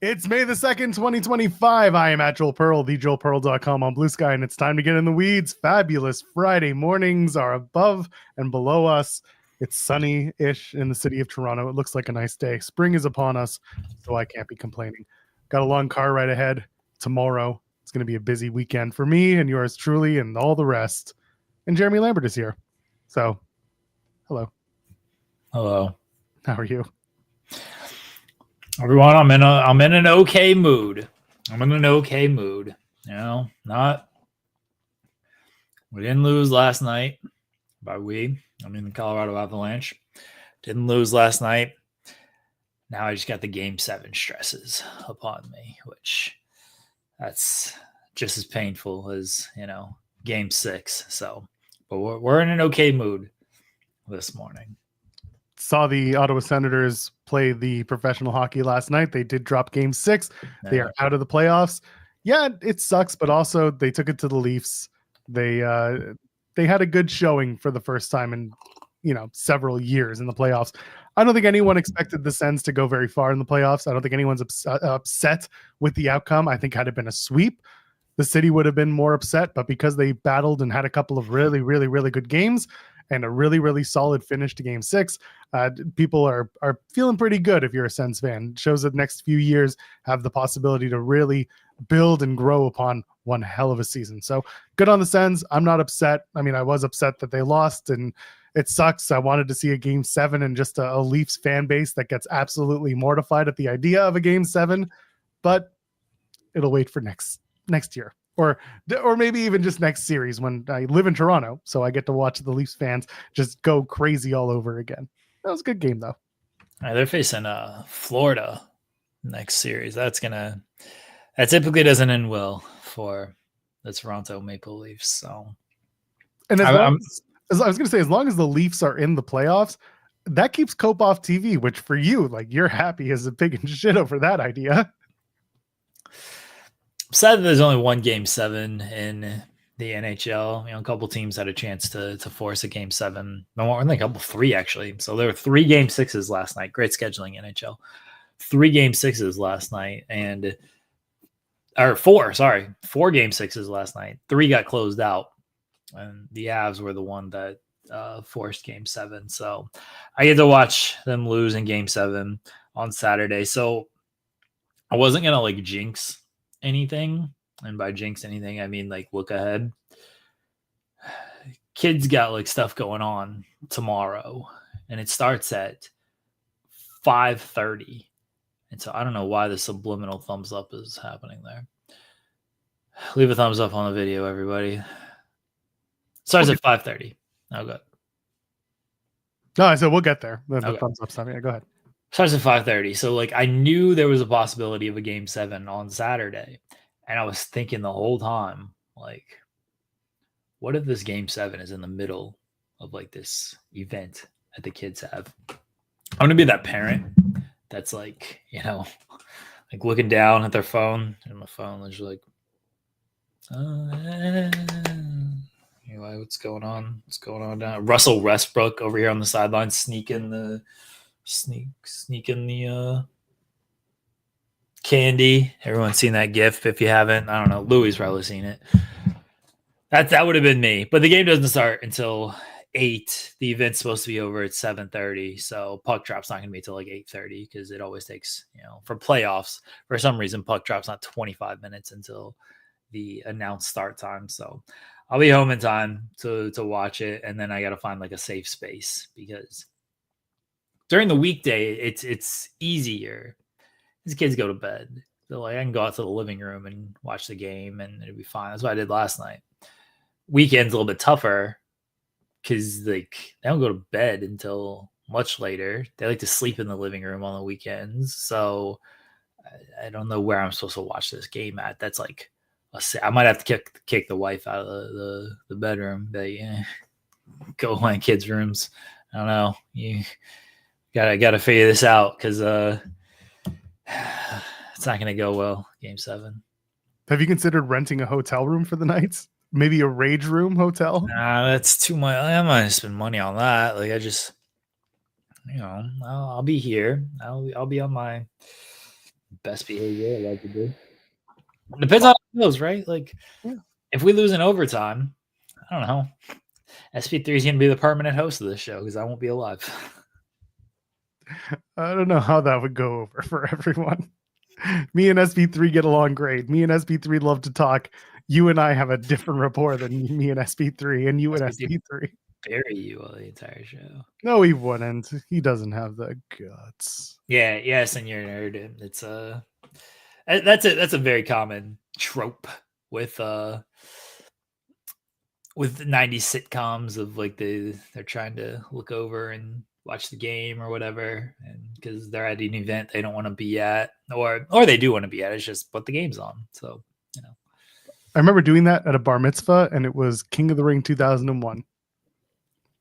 It's May the 2nd, 2025. I am at Joel Pearl, thejoelpearl.com on Blue Sky, and it's time to get in the weeds. Fabulous Friday mornings are above and below us. It's sunny-ish in the city of Toronto. It looks like a nice day. Spring is upon us, so I can't be complaining. Got a long car ride ahead tomorrow. It's going to be a busy weekend for me and yours truly and all the rest. And Jeremy Lambert is here. So, hello. Hello. How are you? Everyone, I'm in an okay mood. I'm in an okay mood. You know, we didn't lose last night. By we, I mean the Colorado Avalanche. Didn't lose last night. Now I just got the Game 7 stresses upon me, which that's just as painful as, Game 6. So, but we're in an okay mood this morning. Saw the Ottawa Senators play the professional hockey last night. They did drop Game 6. Yeah. They are out of the playoffs. Yeah, it sucks, but also they took it to the Leafs. They had a good showing for the first time in several years in the playoffs. I don't think anyone expected the Sens to go very far in the playoffs. I don't think anyone's upset with the outcome. I think had it been a sweep, the city would have been more upset. But because they battled and had a couple of really, really, really good games and a really, really solid finish to Game 6, people are feeling pretty good if you're a Sens fan. It shows that the next few years have the possibility to really build and grow upon one hell of a season. So good on the Sens. I'm not upset. I mean, I was upset that they lost, and it sucks. I wanted to see a Game 7 and just a Leafs fan base that gets absolutely mortified at the idea of a Game 7, but it'll wait for next year. Or maybe even just next series when I live in Toronto, so I get to watch the Leafs fans just go crazy all over again. That was a good game, though. They're facing Florida next series. That typically doesn't end well for the Toronto Maple Leafs. So, and I was going to say, as long as the Leafs are in the playoffs, that keeps Cope off TV. Which for you, like, you're happy as a pig in shit over that idea. Sad that there's only one Game 7 in the NHL. A couple teams had a chance to force a Game 7. No, I think a couple, 3 actually. So there were 3 Game 6s last night. Great scheduling, NHL. 3 Game 6s last night, or 4 Game 6s last night. 3 got closed out, and the Avs were the one that forced Game 7. So I get to watch them lose in Game 7 on Saturday. So I wasn't gonna jinx anything, and by jinx anything I mean look ahead. Kids got stuff going on tomorrow, and it starts at 5:30, and so I don't know why the subliminal thumbs up is happening there. Leave a thumbs up on the video, everybody. Starts at 5:30. Oh, good. No, I said we'll get there. The Okay. Thumbs up stuff. Yeah, go ahead. Starts at 5:30. So I knew there was a possibility of a Game 7 on Saturday. And I was thinking the whole time, what if this Game 7 is in the middle of this event that the kids have? I'm gonna be that parent that's looking down at their phone, and my phone is what's going on? What's going on down? Russell Westbrook over here on the sideline sneaking the candy. Everyone's seen that GIF. If you haven't, I don't know. Louis probably seen it. That would have been me. But the game doesn't start until 8. The event's supposed to be over at 7:30. So puck drop's not going to be until 8:30 because it always takes, for playoffs. For some reason, puck drop's not 25 minutes until the announced start time. So I'll be home in time to watch it, and then I got to find a safe space because during the weekday it's easier. These kids go to bed, so I can go out to the living room and watch the game, and it'll be fine. That's what I did last night. Weekend's a little bit tougher because they don't go to bed until much later. They like to sleep in the living room on the weekends, so I don't know where I'm supposed to watch this game at. That's I might have to kick the wife out of the bedroom. They go in kids' rooms. I don't know. You gotta figure this out because it's not gonna go well. Game 7. Have you considered renting a hotel room for the nights? Maybe a rage room hotel? Nah, that's too much. I'm not gonna spend money on that. I just, I'll be here. I'll be on my best behavior allegedly. Depends on how it goes, right? Like, if we lose in overtime, I don't know. SP3 is going to be the permanent host of this show because I won't be alive. I don't know how that would go over for everyone. Me and SP3 get along great. Me and SP3 love to talk. You and I have a different rapport than me and SP3 and you and SP3. Bury you all the entire show. No, he wouldn't. He doesn't have the guts. Yeah, yes, and you're a nerd. It's that's a very common trope with 90s sitcoms of like they're trying to look over and watch the game or whatever, and because they're at an event they don't want to be at, or they do want to be at. It's just put the game's on. So I remember doing that at a bar mitzvah, and it was King of the Ring 2001.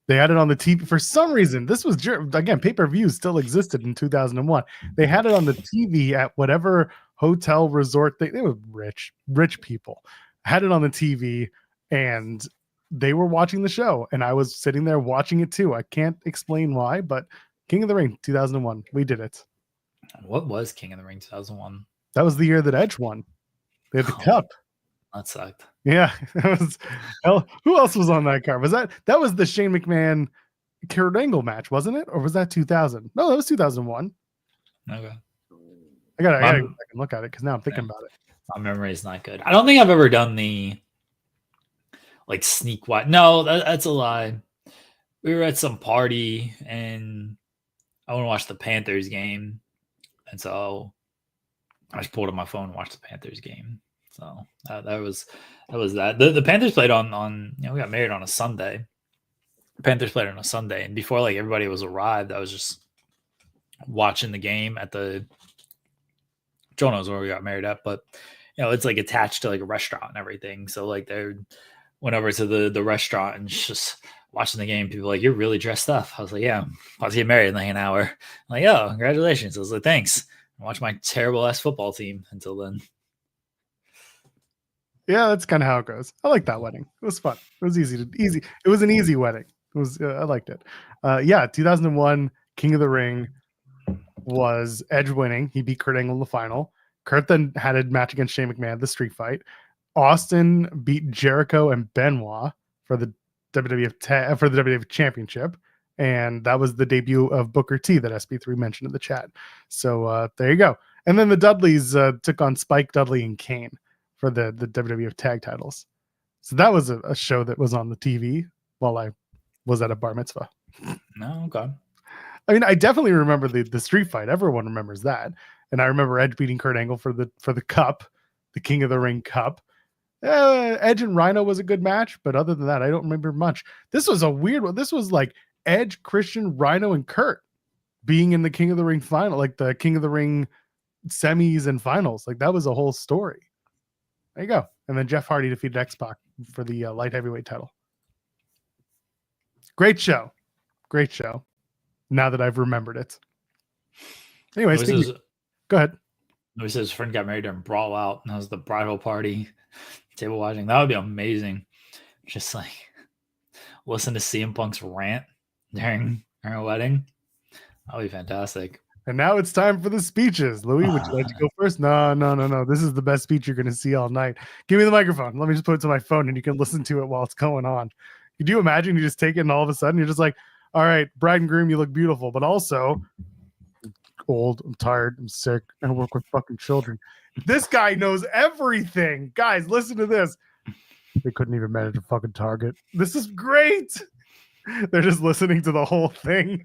They had it on the TV for some reason. This was again, pay-per-view still existed in 2001. They had it on the TV at whatever hotel resort. They were rich people. Had it on the TV, and they were watching the show, and I was sitting there watching it too. I can't explain why, but King of the Ring 2001, we did it. What was King of the Ring 2001? That was the year that Edge won. They had the cup. That sucked. Yeah, that was. Who else was on that card? Was that was the Shane McMahon Kurt Angle match, wasn't it? Or was that 2000? No, that was 2001. Okay. I gotta go back and look at it because now I'm thinking about it. My memory is not good. I don't think I've ever done the like sneak watch. No, that's a lie. We were at some party and I want to watch the Panthers game, and so I just pulled up my phone and watched the Panthers game. So that was that. The Panthers played on we got married on a Sunday. The Panthers played on a Sunday, and before like everybody was arrived, I was just watching the game at the. Joe knows where we got married at, but it's like attached to like a restaurant and everything. So like they went over to the restaurant and just watching the game. People were like, "You're really dressed up." I was like, "Yeah, I'm about to get married in like an hour." I'm like, "Oh, congratulations!" I was like, "Thanks." I watched my terrible ass football team until then. Yeah, that's kind of how it goes. I like that wedding. It was fun. It was easy. It was an easy wedding. It was. I liked it. 2001 King of the Ring was Edge winning. He beat Kurt Angle in the final. Kurt then had a match against Shane McMahon, the street fight. Austin beat Jericho and Benoit for the WWF Championship, and that was the debut of Booker T that SP3 mentioned in the chat. So there you go. And then the Dudleys took on Spike, Dudley, and Kane for the WWF tag titles. So that was a show that was on the TV while I was at a bar mitzvah. No, okay. I mean, I definitely remember the street fight. Everyone remembers that. And I remember Edge beating Kurt Angle for the cup, the King of the Ring cup. Edge and Rhino was a good match, but other than that, I don't remember much. This was a weird one. This was like Edge, Christian, Rhino, and Kurt being in the King of the Ring final, like the King of the Ring semis and finals. Like that was a whole story. There you go. And then Jeff Hardy defeated X-Pac for the light heavyweight title. Great show. Great show. Now that I've remembered it. Anyways, go ahead. He says his friend got married during Brawl Out, and that was the bridal party table watching. That would be amazing. Just like listen to CM Punk's rant during a wedding. That would be fantastic. And now it's time for the speeches. Louis, would you like to go first? No. This is the best speech you're going to see all night. Give me the microphone. Let me just put it to my phone and you can listen to it while it's going on. Could you imagine you just take it and all of a sudden you're just like, all right, bride and groom, you look beautiful, but also old, I'm tired, I'm sick, I work with fucking children. This guy knows everything. Guys, listen to this. They couldn't even manage a fucking Target. This is great. They're just listening to the whole thing.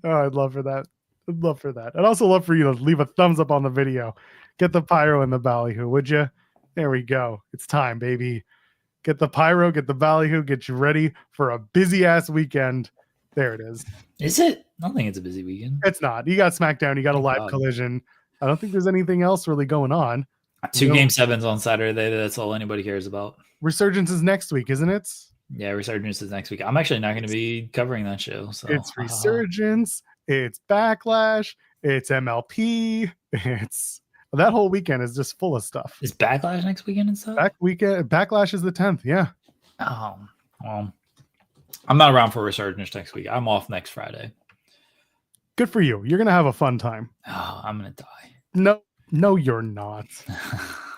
Oh, I'd love for that. I'd love for that. I'd also love for you to leave a thumbs up on the video. Get the pyro and the ballyhoo, would you? There we go. It's time, baby. Get the pyro, get the ballyhoo, get you ready for a busy ass weekend. There it is. Is it? I don't think it's a busy weekend. It's not. You got SmackDown, you got a live Collision. I don't think there's anything else really going on. 2 Game 7s on Saturday. That's all anybody cares about. Resurgence is next week, isn't it? Yeah, Resurgence is next week. I'm actually not going to be covering that show. So it's Resurgence, it's Backlash, it's MLP, it's that whole weekend is just full of stuff. Is Backlash next weekend and stuff? Backlash is the 10th, yeah. Oh, well, I'm not around for Resurgence next week. I'm off next Friday. Good for you. You're gonna have a fun time. Oh, I'm gonna die. No, you're not.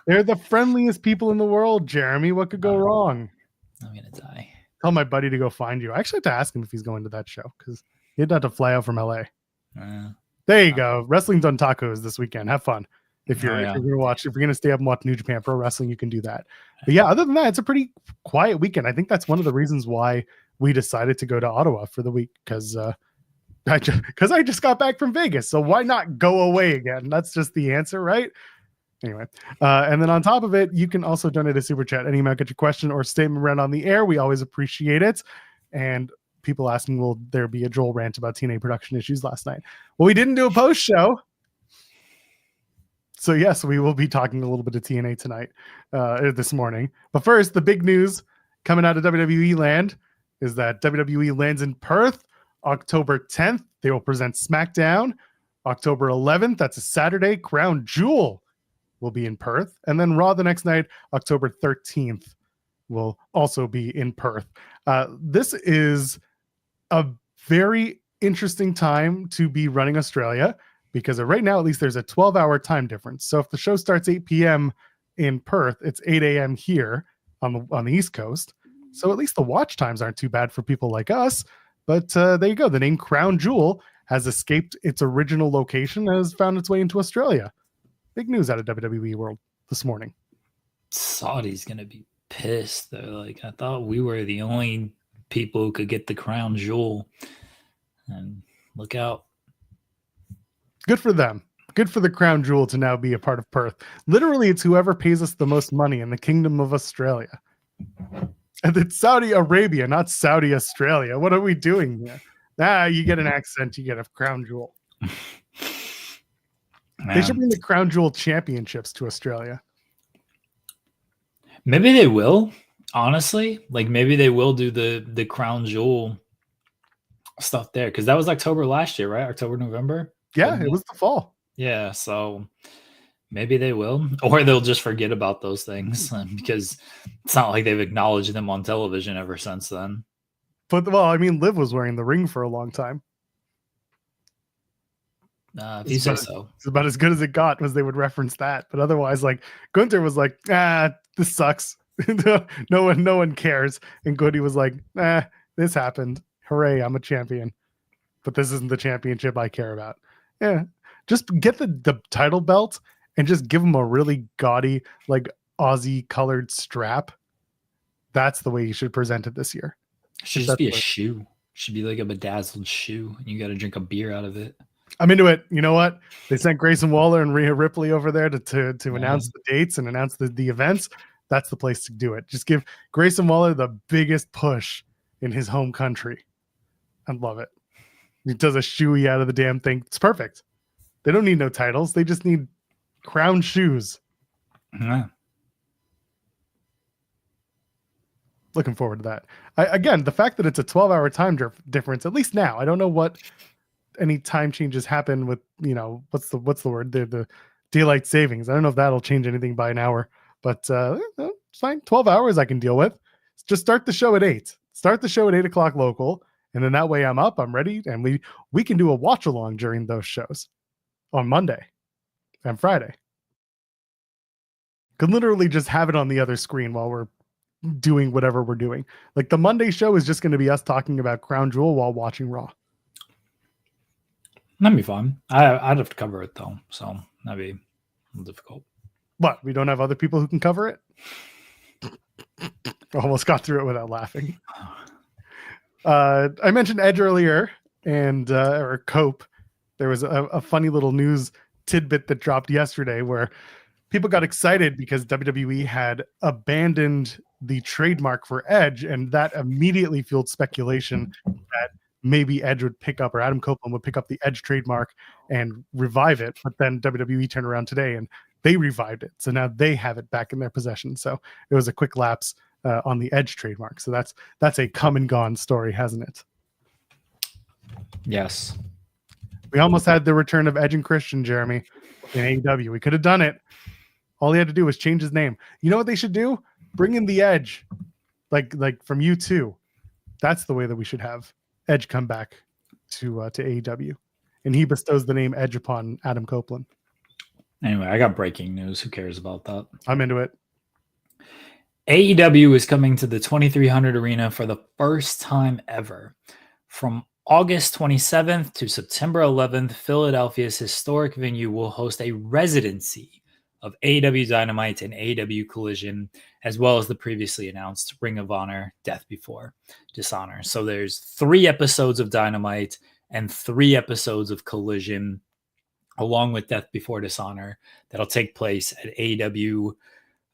They're the friendliest people in the world, Jeremy. What could go wrong? I'm gonna die. Tell my buddy to go find you. I actually have to ask him if he's going to that show because he'd have to fly out from LA. There you go. Wrestling's on tacos this weekend. Have fun. If you're gonna stay up and watch New Japan Pro Wrestling, you can do that. But yeah, other than that, it's a pretty quiet weekend. I think that's one of the reasons why we decided to go to Ottawa for the week because I just got back from Vegas. So why not go away again? That's just the answer, right? Anyway, and then on top of it, you can also donate a super chat. Any amount, get your question or statement read on the air. We always appreciate it. And people asking, will there be a Joel rant about TNA production issues last night? Well, we didn't do a post show. So yes, we will be talking a little bit of TNA tonight, this morning. But first, the big news coming out of WWE land is that WWE lands in Perth October 10th. They will present SmackDown. October 11th, that's a Saturday. Crown Jewel will be in Perth. And then Raw the next night, October 13th, will also be in Perth. This is a very interesting time to be running Australia because right now, at least, there's a 12-hour time difference. So if the show starts 8 p.m. in Perth, it's 8 a.m. here on the East Coast. So at least the watch times aren't too bad for people like us. But there you go. The name Crown Jewel has escaped its original location and has found its way into Australia. Big news out of WWE world this morning. Saudi's going to be pissed. They're like, I thought we were the only people who could get the Crown Jewel. And look out. Good for them. Good for the Crown Jewel to now be a part of Perth. Literally, it's whoever pays us the most money in the Kingdom of Australia. And it's Saudi Arabia, not Saudi Australia. What are we doing here? You get an accent, you get a Crown Jewel. They should bring the Crown Jewel championships to Australia. Maybe they will, honestly. Like maybe they will do the Crown Jewel stuff there. Because that was October last year, right? October, November? Yeah, it was the fall. Yeah, so maybe they will. Or they'll just forget about those things because it's not like they've acknowledged them on television ever since then. But, well, I mean, Liv was wearing the ring for a long time. If you say so. It's about as good as it got was they would reference that. But otherwise, like, Gunther was like, this sucks. no one cares. And Goody was like, this happened. Hooray, I'm a champion. But this isn't the championship I care about. Yeah. Just get the title belt and just give them a really gaudy, like Aussie colored strap. That's the way you should present it this year. It should just be a shoe. Should be like a bedazzled shoe, and you got to drink a beer out of it. I'm into it. You know what? They sent Grayson Waller and Rhea Ripley over there to announce the dates and announce the events. That's the place to do it. Just give Grayson Waller the biggest push in his home country. I love it. He does a shoey out of the damn thing. It's perfect. They don't need no titles. They just need crown shoes. Yeah. Looking forward to that. Again, the fact that it's a 12-hour time difference, at least now, I don't know what any time changes happen with, what's the word? The daylight savings. I don't know if that'll change anything by an hour, but it's fine. 12 hours I can deal with. Just start the show at 8. Start the show at 8 o'clock local. And then that way I'm up, I'm ready. And we can do a watch along during those shows on Monday and Friday. Could literally just have it on the other screen while we're doing whatever we're doing. Like the Monday show is just going to be us talking about Crown Jewel while watching Raw. That'd be fun. I'd have to cover it though, so that'd be a little difficult. What? We don't have other people who can cover it? Almost got through it without laughing. I mentioned Edge earlier and or Cope. There was a funny little news tidbit that dropped yesterday where people got excited because WWE had abandoned the trademark for Edge, and that immediately fueled speculation that maybe Edge would pick up, or Adam Copeland would pick up the Edge trademark and revive it. But then WWE turned around today and they revived it. So now they have it back in their possession. So it was a quick lapse on the Edge trademark. So that's a come and gone story, hasn't it? Yes. We almost had the return of Edge and Christian, Jeremy, in AEW. We could have done it. All he had to do was change his name. You know what they should do? Bring in the Edge, like from U2. That's the way that we should have Edge come back to AEW. and he bestows the name Edge upon Adam Copeland. Anyway, I got breaking news. Who cares about that? I'm into it. AEW is coming to the 2300 Arena for the first time ever. From August 27th to September 11th, Philadelphia's historic venue will host a residency of AEW Dynamite and AEW Collision, as well as the previously announced Ring of Honor Death Before Dishonor. So there's 3 episodes of Dynamite and 3 episodes of Collision, along with Death Before Dishonor, that'll take place at AEW.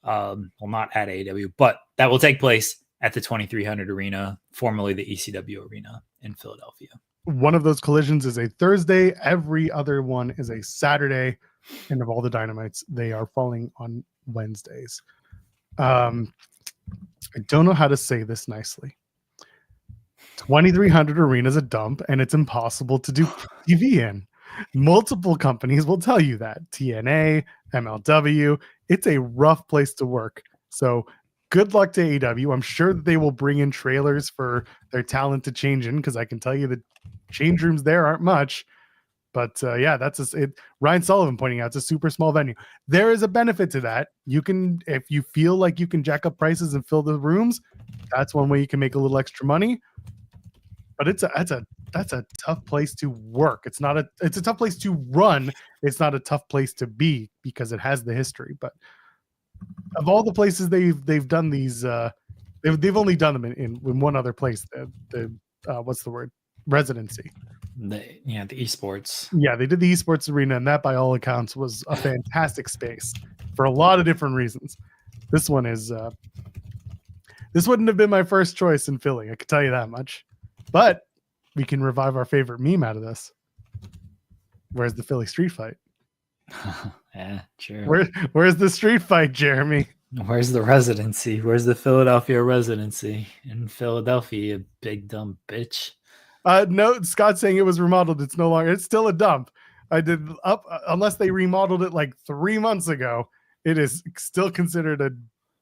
Well, not at AEW, but that will take place at the 2300 Arena, formerly the ECW Arena in Philadelphia. One of those collisions is a Thursday. Every other one is a Saturday. And of all the Dynamites, they are falling on Wednesdays. I don't know how to say this nicely. 2300 Arena is a dump, and it's impossible to do TV in. Multiple companies will tell you that. TNA, MLW, it's a rough place to work. So good luck to AEW. I'm sure that they will bring in trailers for their talent to change in, because I can tell you the change rooms there aren't much. But yeah, that's it. Ryan Sullivan pointing out it's a super small venue. There is a benefit to that. You can, if you feel like you can jack up prices and fill the rooms, that's one way you can make a little extra money. But that's a tough place to work. It's a tough place to run. It's not a tough place to be, because it has the history. But of all the places they've done these, they've only done them in one other place. The what's the word? Residency. The esports. Yeah, they did the esports arena, and that by all accounts was a fantastic space for a lot of different reasons. This one is this wouldn't have been my first choice in Philly, I could tell you that much. But we can revive our favorite meme out of this. Where's the Philly street fight? Yeah, sure. Where's the street fight, Jeremy? Where's the residency? Where's the Philadelphia residency? In Philadelphia, you big dumb bitch. No, Scott's saying it was remodeled. It's no longer. It's still a dump. I did up unless they remodeled it like 3 months ago. It is still considered a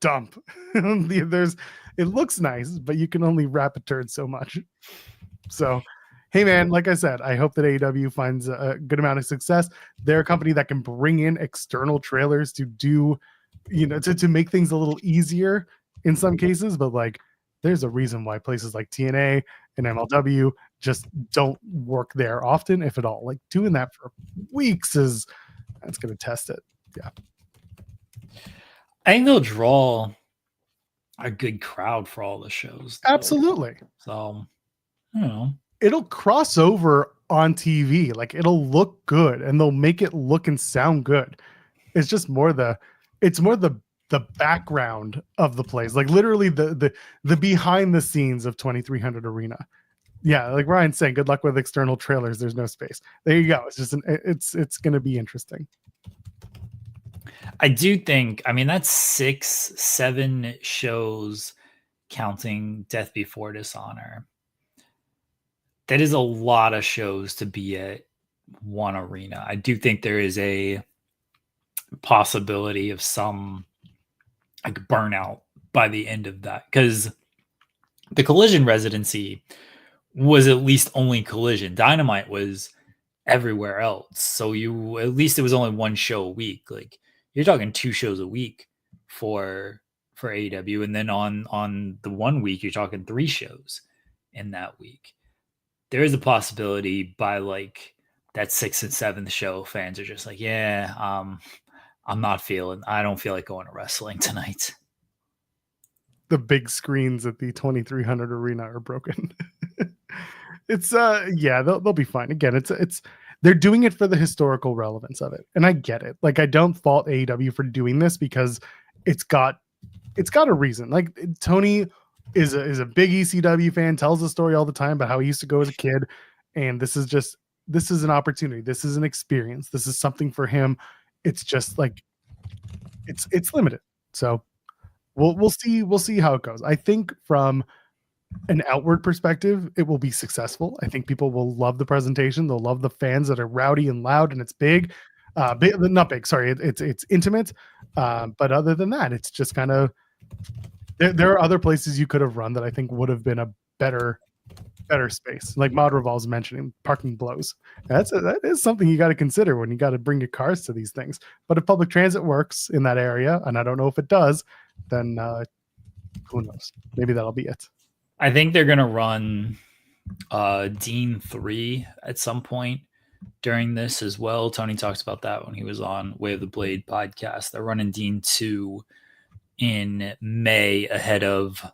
dump. It looks nice, but you can only wrap a turd so much. So, hey man, like I said, I hope that AEW finds a good amount of success. They're a company that can bring in external trailers to do, to make things a little easier in some cases. But like, there's a reason why places like TNA and MLW just don't work there often, if at all. Like doing that for weeks that's going to test it. Yeah. I think they'll draw a good crowd for all the shows. Though. Absolutely. So, I don't know. It'll cross over on TV. Like it'll look good, and they'll make it look and sound good. It's just more the background of the plays, like literally the behind the scenes of 2300 Arena. Yeah, like Ryan's saying, good luck with external trailers. There's no space. There you go. It's just it's going to be interesting. I do think, I mean, that's 6-7 shows counting Death Before Dishonor. That is a lot of shows to be at one arena. I do think there is a possibility of some like burnout by the end of that, because the Collision residency was at least only Collision. Dynamite was everywhere else. So at least it was only one show a week. Like you're talking 2 shows a week for AEW. And then on the 1 week, you're talking 3 shows in that week. There is a possibility by like that 6th and 7th show, fans are just like, yeah, I don't feel like going to wrestling tonight. The big screens at the 2300 Arena are broken. It's yeah, they'll be fine. Again, it's they're doing it for the historical relevance of it, and I get it. Like I don't fault AEW for doing this, because it's got a reason. Like Tony is a big ECW fan, tells the story all the time about how he used to go as a kid, and this is an opportunity. This is an experience. This is something for him. It's just like it's limited. So we'll see how it goes. I think from an outward perspective, it will be successful. I think people will love the presentation. They'll love the fans that are rowdy and loud, and it's big. Not big. Sorry, it's intimate. But other than that, it's just kind of there are other places you could have run that I think would have been a better better space. Like Modroval's mentioning, parking blows. That is something you got to consider when you got to bring your cars to these things. But if public transit works in that area, and I don't know if it does, then who knows? Maybe that'll be it. I think they're gonna run Dean 3 at some point during this as well. Tony talks about that when he was on Way of the Blade podcast. They're running Dean 2 in May ahead of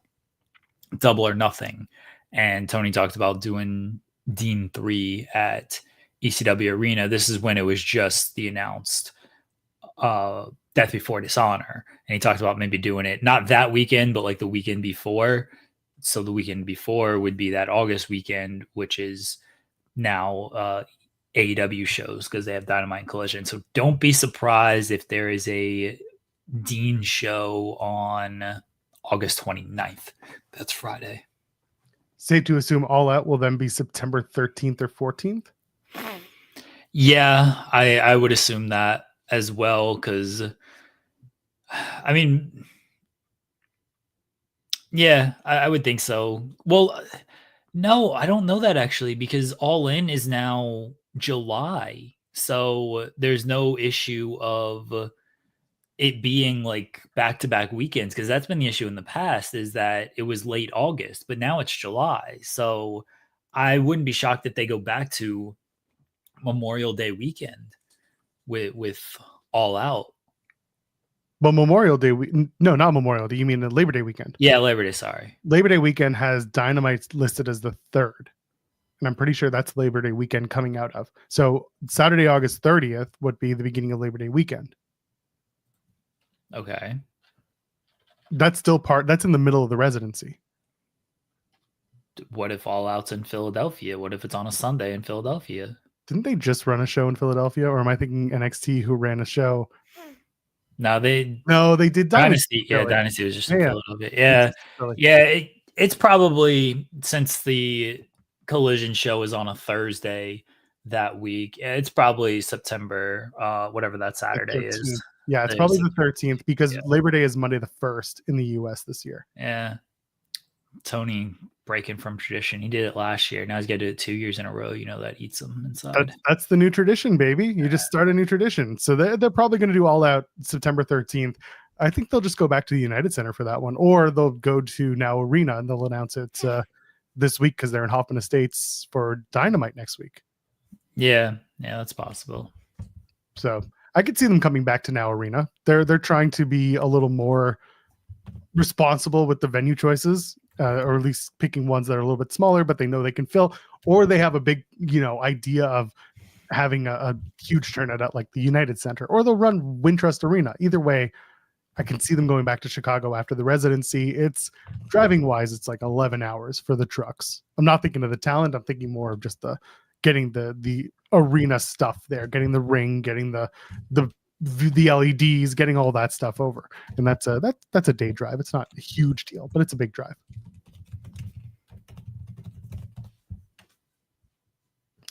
Double or Nothing. And Tony talked about doing Dean 3 at ECW Arena. This is when it was just the announced Death Before Dishonor. And he talked about maybe doing it not that weekend, but like the weekend before. So the weekend before would be that August weekend, which is now AEW shows because they have Dynamite and Collision. So don't be surprised if there is a Dean show on August 29th. That's Friday. Safe to assume All Out will then be September 13th or 14th? Yeah, I would assume that as well because, I mean, yeah, I would think so. Well, no, I don't know that actually because All In is now July. So there's no issue of it being like back-to-back weekends because that's been the issue in the past is that it was late August, but now it's July. So I wouldn't be shocked if they go back to Memorial Day weekend with All Out. But Memorial Day, no, not Memorial Day. You mean the Labor Day weekend? Yeah, Labor Day, sorry. Labor Day weekend has Dynamite listed as the 3rd. And I'm pretty sure that's Labor Day weekend coming out of. So Saturday, August 30th would be the beginning of Labor Day weekend. Okay. That's in the middle of the residency. What if All Out's in Philadelphia? What if it's on a Sunday in Philadelphia? Didn't they just run a show in Philadelphia? Or am I thinking NXT who ran a show? No, they did Dynasty. Yeah, Dynasty was just in Philadelphia. Yeah. It's probably since the Collision show is on a Thursday that week. It's probably September, whatever that Saturday is. Yeah, it's probably the 13th because Labor Day is Monday the 1st in the US this year. Yeah. Tony breaking from tradition. He did it last year. Now he's got to do it 2 years in a row. You know, that eats him inside. That's the new tradition, baby. You just start a new tradition. So they're probably going to do All Out September 13th. I think they'll just go back to the United Center for that one, or they'll go to Now Arena and they'll announce it this week because they're in Hoffman Estates for Dynamite next week. Yeah, that's possible. So I could see them coming back to Now Arena. They're trying to be a little more responsible with the venue choices, or at least picking ones that are a little bit smaller, but they know they can fill, or they have a big, idea of having a huge turnout at like the United Center, or they'll run Wintrust Arena. Either way, I can see them going back to Chicago after the residency. It's driving wise, it's like 11 hours for the trucks. I'm not thinking of the talent. I'm thinking more of just getting the arena stuff there, getting the ring, getting the LEDs, getting all that stuff over. And that's a day drive. It's not a huge deal, but it's a big drive.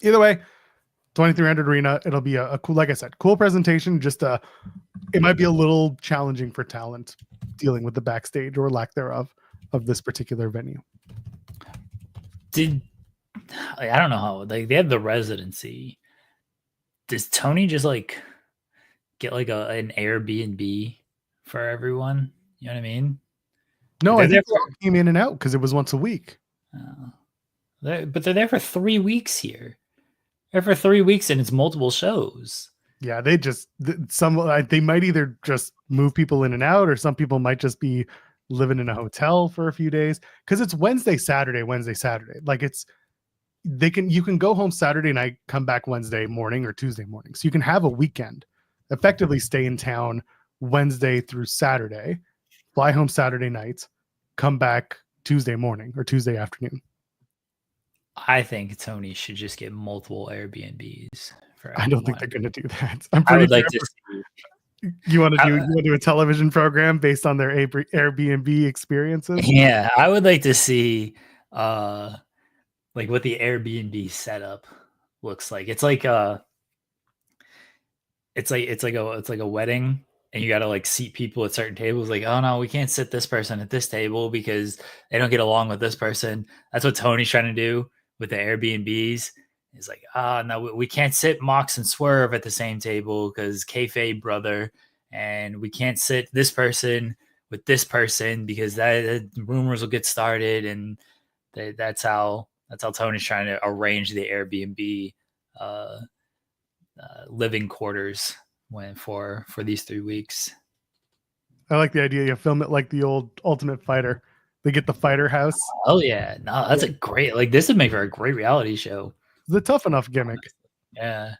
Either way, 2300 Arena, it'll be a cool, like I said, cool presentation. Just it might be a little challenging for talent dealing with the backstage or lack thereof of this particular venue. I don't know how they have the residency. Does Tony just get an Airbnb for everyone? You know what I mean? No, I think they all came in and out because it was once a week. But they're there for 3 weeks here. They're for 3 weeks and it's multiple shows. Yeah, they might either just move people in and out, or some people might just be living in a hotel for a few days because it's Wednesday, Saturday. Like you can go home Saturday night, come back Wednesday morning or Tuesday morning. So you can have a weekend, effectively stay in town Wednesday through Saturday, fly home Saturday night, come back Tuesday morning or Tuesday afternoon. I think Tony should just get multiple Airbnbs. I don't think they're going to do that. I would like to see. You want to do a television program based on their Airbnb experiences? Yeah, I would like to see what the Airbnb setup looks like. It's like a wedding, and you got to seat people at certain tables. Like, oh no, we can't sit this person at this table because they don't get along with this person. That's what Tony's trying to do. with the Airbnbs. He's like, no, we can't sit Mox and Swerve at the same table because kayfabe, brother, and we can't sit this person with this person because that rumors will get started, and that's how Tony's trying to arrange the Airbnb living quarters for these 3 weeks. I like the idea you film it like the old Ultimate Fighter. They get the fighter house. Oh yeah, no, that's a great, like, this would make for a great reality show. The Tough Enough gimmick. Yeah.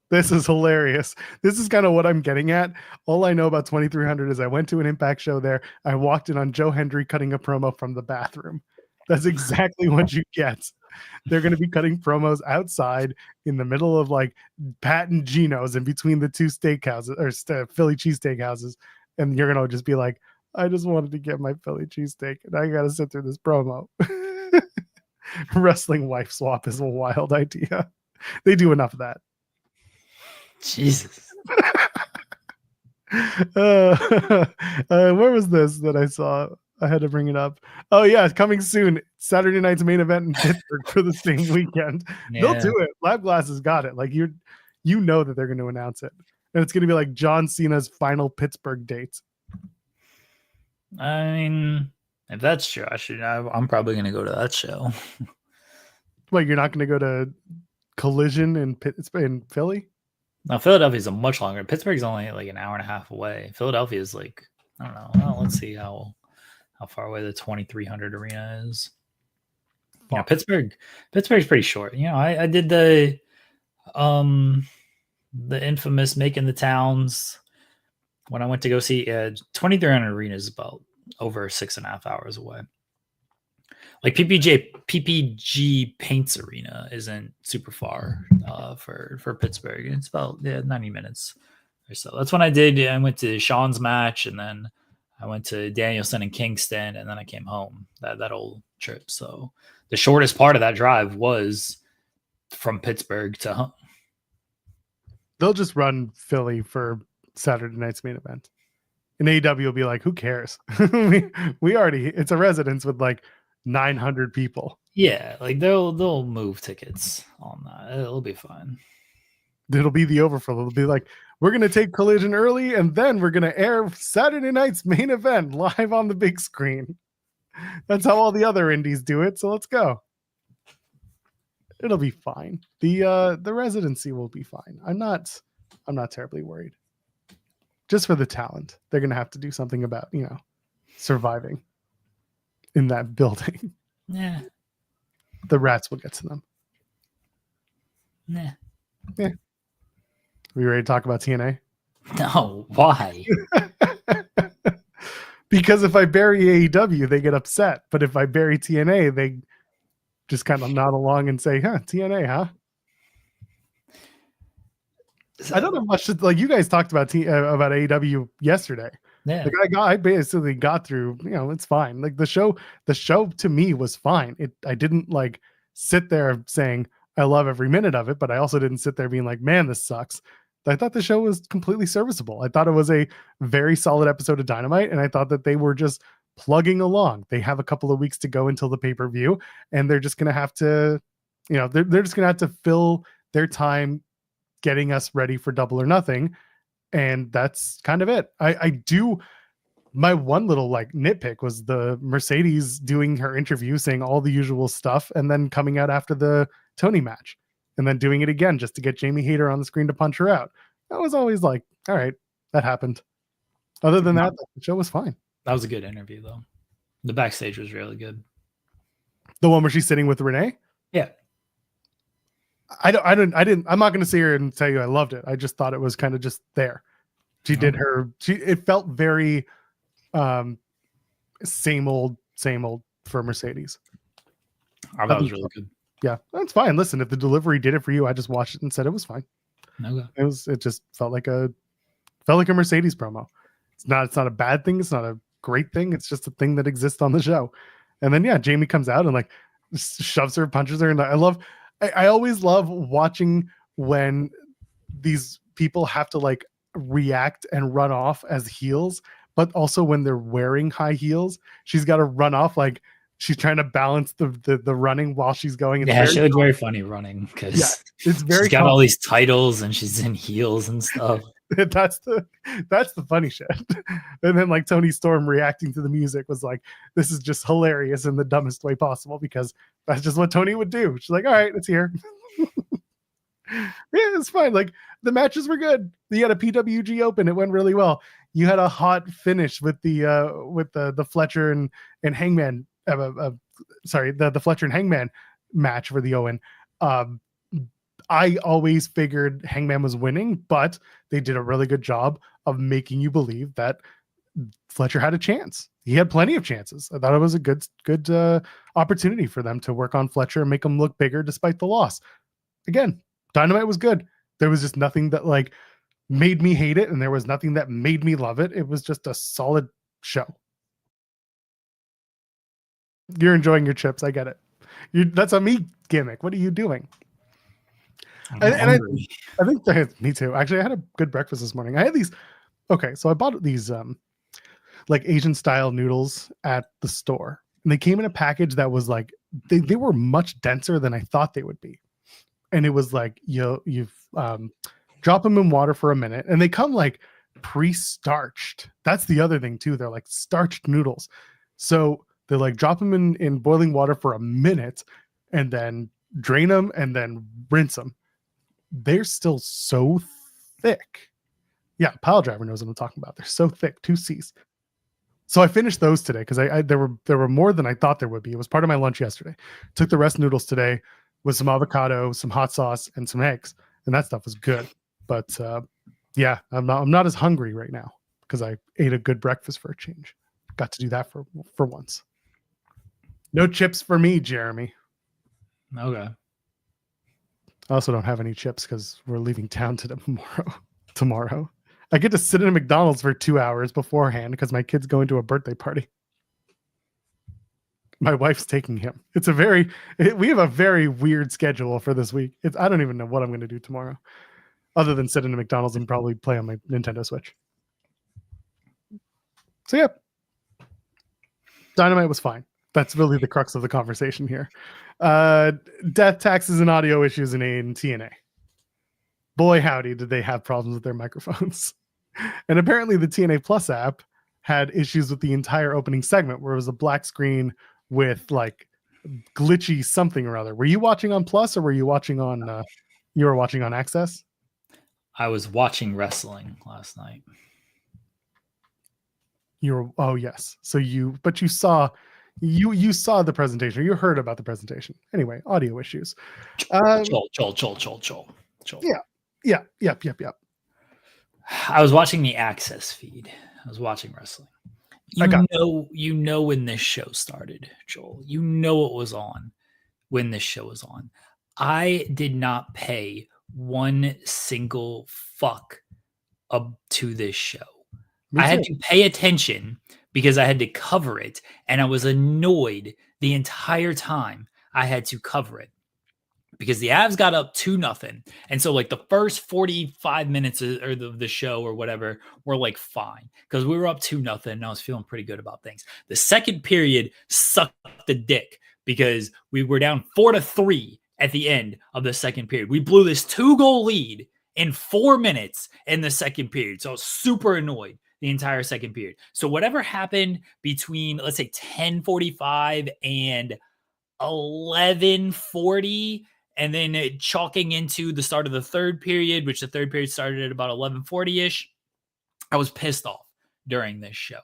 This is hilarious. This is kind of what I'm getting at. All I know about 2300 is I went to an Impact show there. I walked in on Joe Hendry cutting a promo from the bathroom. That's exactly what you get. They're going to be cutting promos outside in the middle of like Pat and Gino's in between the two steakhouses or Philly cheesesteak houses. And you're going to just be like, I just wanted to get my Philly cheesesteak and I got to sit through this promo. Wrestling wife swap is a wild idea. They do enough of that. Jesus. Where was this that I saw? I had to bring it up. Oh yeah, it's coming soon. Saturday night's main event in Pittsburgh for the same weekend. Yeah. They'll do it. Lab Glass has got it. Like you know that they're going to announce it, and it's going to be like John Cena's final Pittsburgh date. I mean, if that's true, I'm probably going to go to that show. Wait, you're not going to go to Collision in Philly? No, Philadelphia's a much longer. Pittsburgh's only like an hour and a half away. Philadelphia is like, I don't know. Well, let's see how far away the 2300 arena is. Yeah, Pittsburgh's pretty short. You know, I did the infamous Making the Towns when I went to go see 2300 arena is about over 6.5 hours away. Like PPG Paints Arena isn't super far for Pittsburgh. It's about 90 minutes or so. That's when I did. I went to Sean's match, and then I went to Danielson and Kingston, and then I came home that old trip. So the shortest part of that drive was from Pittsburgh to home. They'll just run Philly for Saturday night's main event. And AEW will be like, who cares? we already, it's a residence with like 900 people. Yeah, like they'll move tickets on that. It'll be fine. It'll be the overflow. It'll be like, we're going to take Collision early, and then we're going to air Saturday night's main event live on the big screen. That's how all the other indies do it. So let's go. It'll be fine. The residency will be fine. I'm not terribly worried. Just for the talent, they're going to have to do something about, surviving in that building. Yeah. The rats will get to them. Nah. Yeah. Are you ready to talk about TNA? No. Why? Because if I bury AEW, they get upset. But if I bury TNA, they just kind of nod along and say, TNA, huh? I don't have much to, like, you guys talked about AEW yesterday. Yeah. Like I basically got through, it's fine. Like the show to me was fine. I didn't like sit there saying I love every minute of it, but I also didn't sit there being like, man, this sucks. I thought the show was completely serviceable. I thought it was a very solid episode of Dynamite, and I thought that they were just plugging along. They have a couple of weeks to go until the pay-per-view, and they're just going to have to, they're just going to have to fill their time getting us ready for Double or Nothing. And that's kind of it. My one little like nitpick was the Mercedes doing her interview, saying all the usual stuff, and then coming out after the Tony match and then doing it again just to get Jamie Hayter on the screen to punch her out. That was always like, all right, that happened. Other than that, the show was fine. That was a good interview though. The backstage was really good. The one where she's sitting with Renee? Yeah. I'm not going to sit here and tell you I loved it. I just thought it was kind of just there. She did it felt very same old for Mercedes. That was really good. Yeah, that's fine. Listen, if the delivery did it for you, I just watched it and said it was fine. Okay. It just felt like a Mercedes promo. It's not a bad thing. It's not a great thing. It's just a thing that exists on the show. And then Jamie comes out and like shoves her, punches her, and I always love watching when these people have to like react and run off as heels, but also when they're wearing high heels, she's got to run off like she's trying to balance the running while she's going. It's she looked very funny running because it's very she's got all these titles and she's in heels and stuff. That's the funny shit. And then like Tony Storm reacting to the music was like, this is just hilarious in the dumbest way possible because that's just what Tony would do. She's like, all right, it's here. Yeah, it's fine. Like the matches were good. You had a PWG Open. It went really well. You had a hot finish with the Fletcher and Hangman. The Fletcher and Hangman match for the Owen. I always figured Hangman was winning, but they did a really good job of making you believe that Fletcher had a chance. He had plenty of chances. I thought it was a good opportunity for them to work on Fletcher and make him look bigger despite the loss. Again, Dynamite was good. There was just nothing that like made me hate it, and there was nothing that made me love it. It was just a solid show. You're enjoying your chips. I get it. That's a me gimmick. What are you doing? I think me too. Actually, I had a good breakfast this morning. I had these. Okay, so I bought these like Asian style noodles at the store, and they came in a package that was like they were much denser than I thought they would be. And it was like you've drop them in water for a minute, and they come like pre-starched. That's the other thing too. They're like starched noodles, so they like drop them in boiling water for a minute, and then drain them and then rinse them. They're still so thick. Yeah, Pile Driver knows what I'm talking about. They're so thick, 2 C's. So I finished those today because there were more than I thought there would be. It was part of my lunch yesterday. Took the rest noodles today with some avocado, some hot sauce, and some eggs, and that stuff was good. But yeah, I'm not as hungry right now because I ate a good breakfast for a change. Got to do that for once. No chips for me, Jeremy. Okay. I also don't have any chips because we're leaving town tomorrow. I get to sit in a McDonald's for 2 hours beforehand because my kid's going to a birthday party. My wife's taking him. We have a very weird schedule for this week. I don't even know what I'm going to do tomorrow other than sit in a McDonald's and probably play on my Nintendo Switch. So yeah, Dynamite was fine. That's really the crux of the conversation here. Death, taxes, and audio issues in TNA. Boy, howdy, did they have problems with their microphones. And apparently the TNA Plus app had issues with the entire opening segment where it was a black screen with like glitchy something or other. Were you watching on Plus or were you watching on Access? I was watching wrestling last night. Oh yes. So you saw the presentation. You heard about the presentation. Anyway, audio issues. Joel. Yeah. Yep. I was watching the Access feed. I was watching wrestling. You know when this show started, Joel. You know what was on when this show was on. I did not pay one single fuck up to this show. I had to pay attention because I had to cover it, and I was annoyed the entire time I had to cover it because the Avs got up 2-0. And so like the first 45 minutes or the show or whatever were like fine because we were up 2-0 and I was feeling pretty good about things. The second period sucked the dick because we were down 4-3 at the end of the second period. We blew this 2-goal lead in 4 minutes in the second period. So I was super annoyed the entire second period. So whatever happened between, let's say, 10:45 and 11:40, and then chalking into the start of the third period, which the third period started at about 11:40-ish, I was pissed off during this show.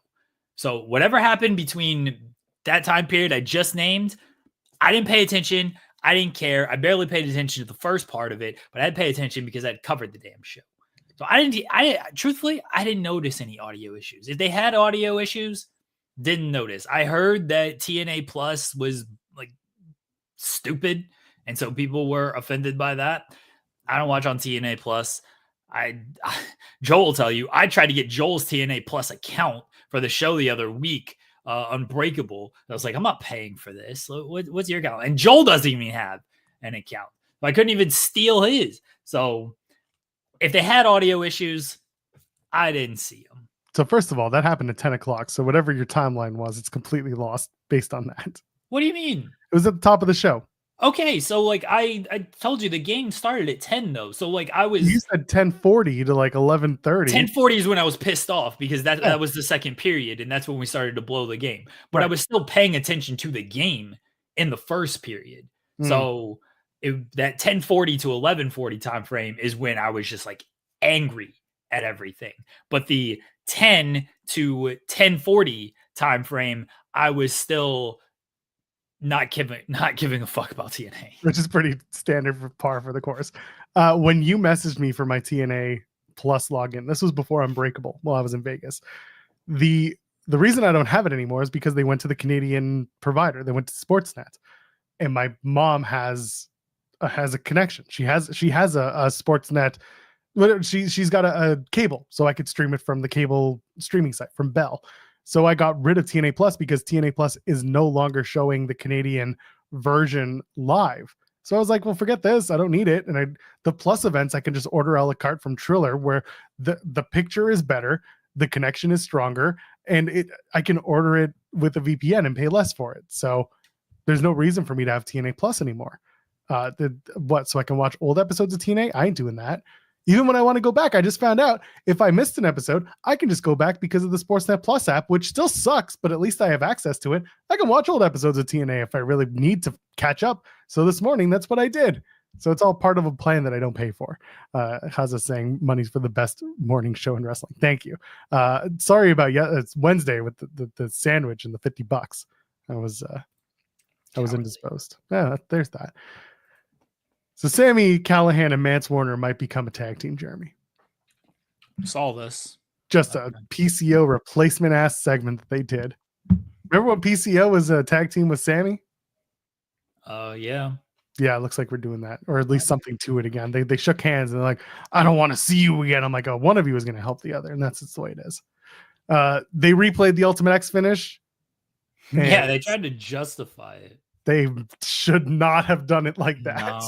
So whatever happened between that time period I just named, I didn't pay attention. I didn't care. I barely paid attention to the first part of it, but I had to pay attention because I'd covered the damn show. So truthfully, I didn't notice any audio issues. If they had audio issues, didn't notice. I heard that TNA Plus was like stupid, and so people were offended by that. I don't watch on TNA Plus. Joel will tell you, I tried to get Joel's TNA Plus account for the show the other week, Unbreakable. I was like, I'm not paying for this. What's your account? And Joel doesn't even have an account. I couldn't even steal his. So if they had audio issues, I didn't see them. So first of all, that happened at 10 o'clock. So whatever your timeline was, it's completely lost based on that. What do you mean? It was at the top of the show. Okay, so like I told you the game started at 10 though. So like I You was said 10:40 to like 11:30. 10:40 is when I was pissed off because that Yeah. that was the second period and that's when we started to blow the game. But I Right. was still paying attention to the game in the first period. Mm. So that 10:40 to 11:40 time frame is when I was just like angry at everything. But the 10 to 10:40 time frame, I was still not giving a fuck about TNA. Which is pretty standard for par for the course. When you messaged me for my TNA Plus login, this was before Unbreakable while I was in Vegas. The reason I don't have it anymore is because they went to the Canadian provider. They went to Sportsnet, and my mom has a connection. She has a Sportsnet. She's got a cable, so I could stream it from the cable streaming site from Bell. So I got rid of TNA Plus because TNA Plus is no longer showing the Canadian version live. So I was like, well, forget this. I don't need it. And the Plus events, I can just order a la carte from Triller, where the picture is better, the connection is stronger, and I can order it with a VPN and pay less for it. So there's no reason for me to have TNA Plus anymore. So I can watch old episodes of TNA? I ain't doing that. Even when I want to go back, I just found out if I missed an episode, I can just go back because of the Sportsnet Plus app, which still sucks, but at least I have access to it. I can watch old episodes of TNA if I really need to catch up. So this morning, that's what I did. So it's all part of a plan that I don't pay for. Haza saying money's for the best morning show in wrestling. Thank you. Sorry about it's Wednesday with the sandwich and the $50. I was indisposed. Yeah, there's that. So Sammy Callahan and Mance Warner might become a tag team, Jeremy. Saw this. Just a PCO replacement ass segment that they did. Remember when PCO was a tag team with Sammy? Yeah. Yeah, it looks like we're doing that, or at least something to it again. They shook hands and they're like, I don't want to see you again. I'm like, oh, one of you is going to help the other, and that's just the way it is. They replayed the Ultimate X finish. Yeah, they tried to justify it. They should not have done it like that,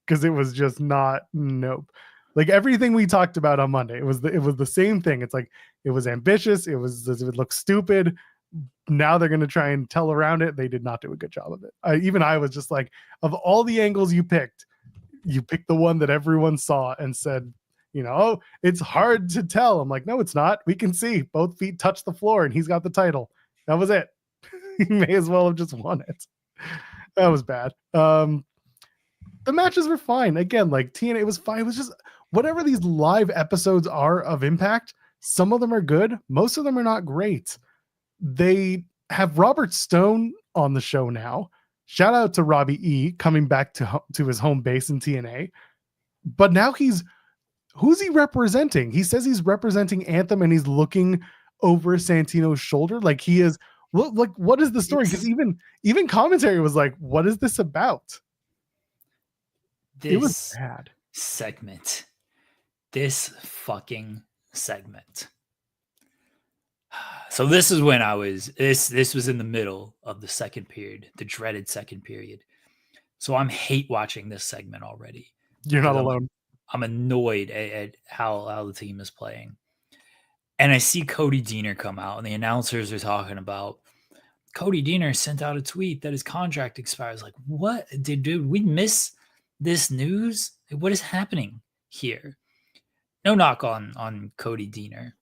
because it was just nope. Like everything we talked about on Monday, it was the same thing. It's like it was ambitious. It looked stupid. Now they're going to try and tell around it. They did not do a good job of it. I was just like, of all the angles you picked the one that everyone saw and said, oh, it's hard to tell. I'm like, no, it's not. We can see both feet touch the floor and he's got the title. That was it. He may as well have just won it. That was bad. The matches were fine. Again, like TNA, it was fine. It was just whatever these live episodes are of Impact. Some of them are good. Most of them are not great. They have Robert Stone on the show now. Shout out to Robbie E coming back to his home base in TNA. But now who's he representing? He says he's representing Anthem and he's looking over Santino's shoulder. Like he is. What is the story? Because even commentary was like, what is this about? It was bad. This fucking segment. So this is when this was in the middle of the second period, the dreaded second period. So I'm hate watching this segment already. You're not alone. I'm annoyed at how the team is playing. And I see Cody Deaner come out, and the announcers are talking about Cody Deaner sent out a tweet that his contract expires. Like, what? Did we miss this news? What is happening here? No knock on Cody Deaner.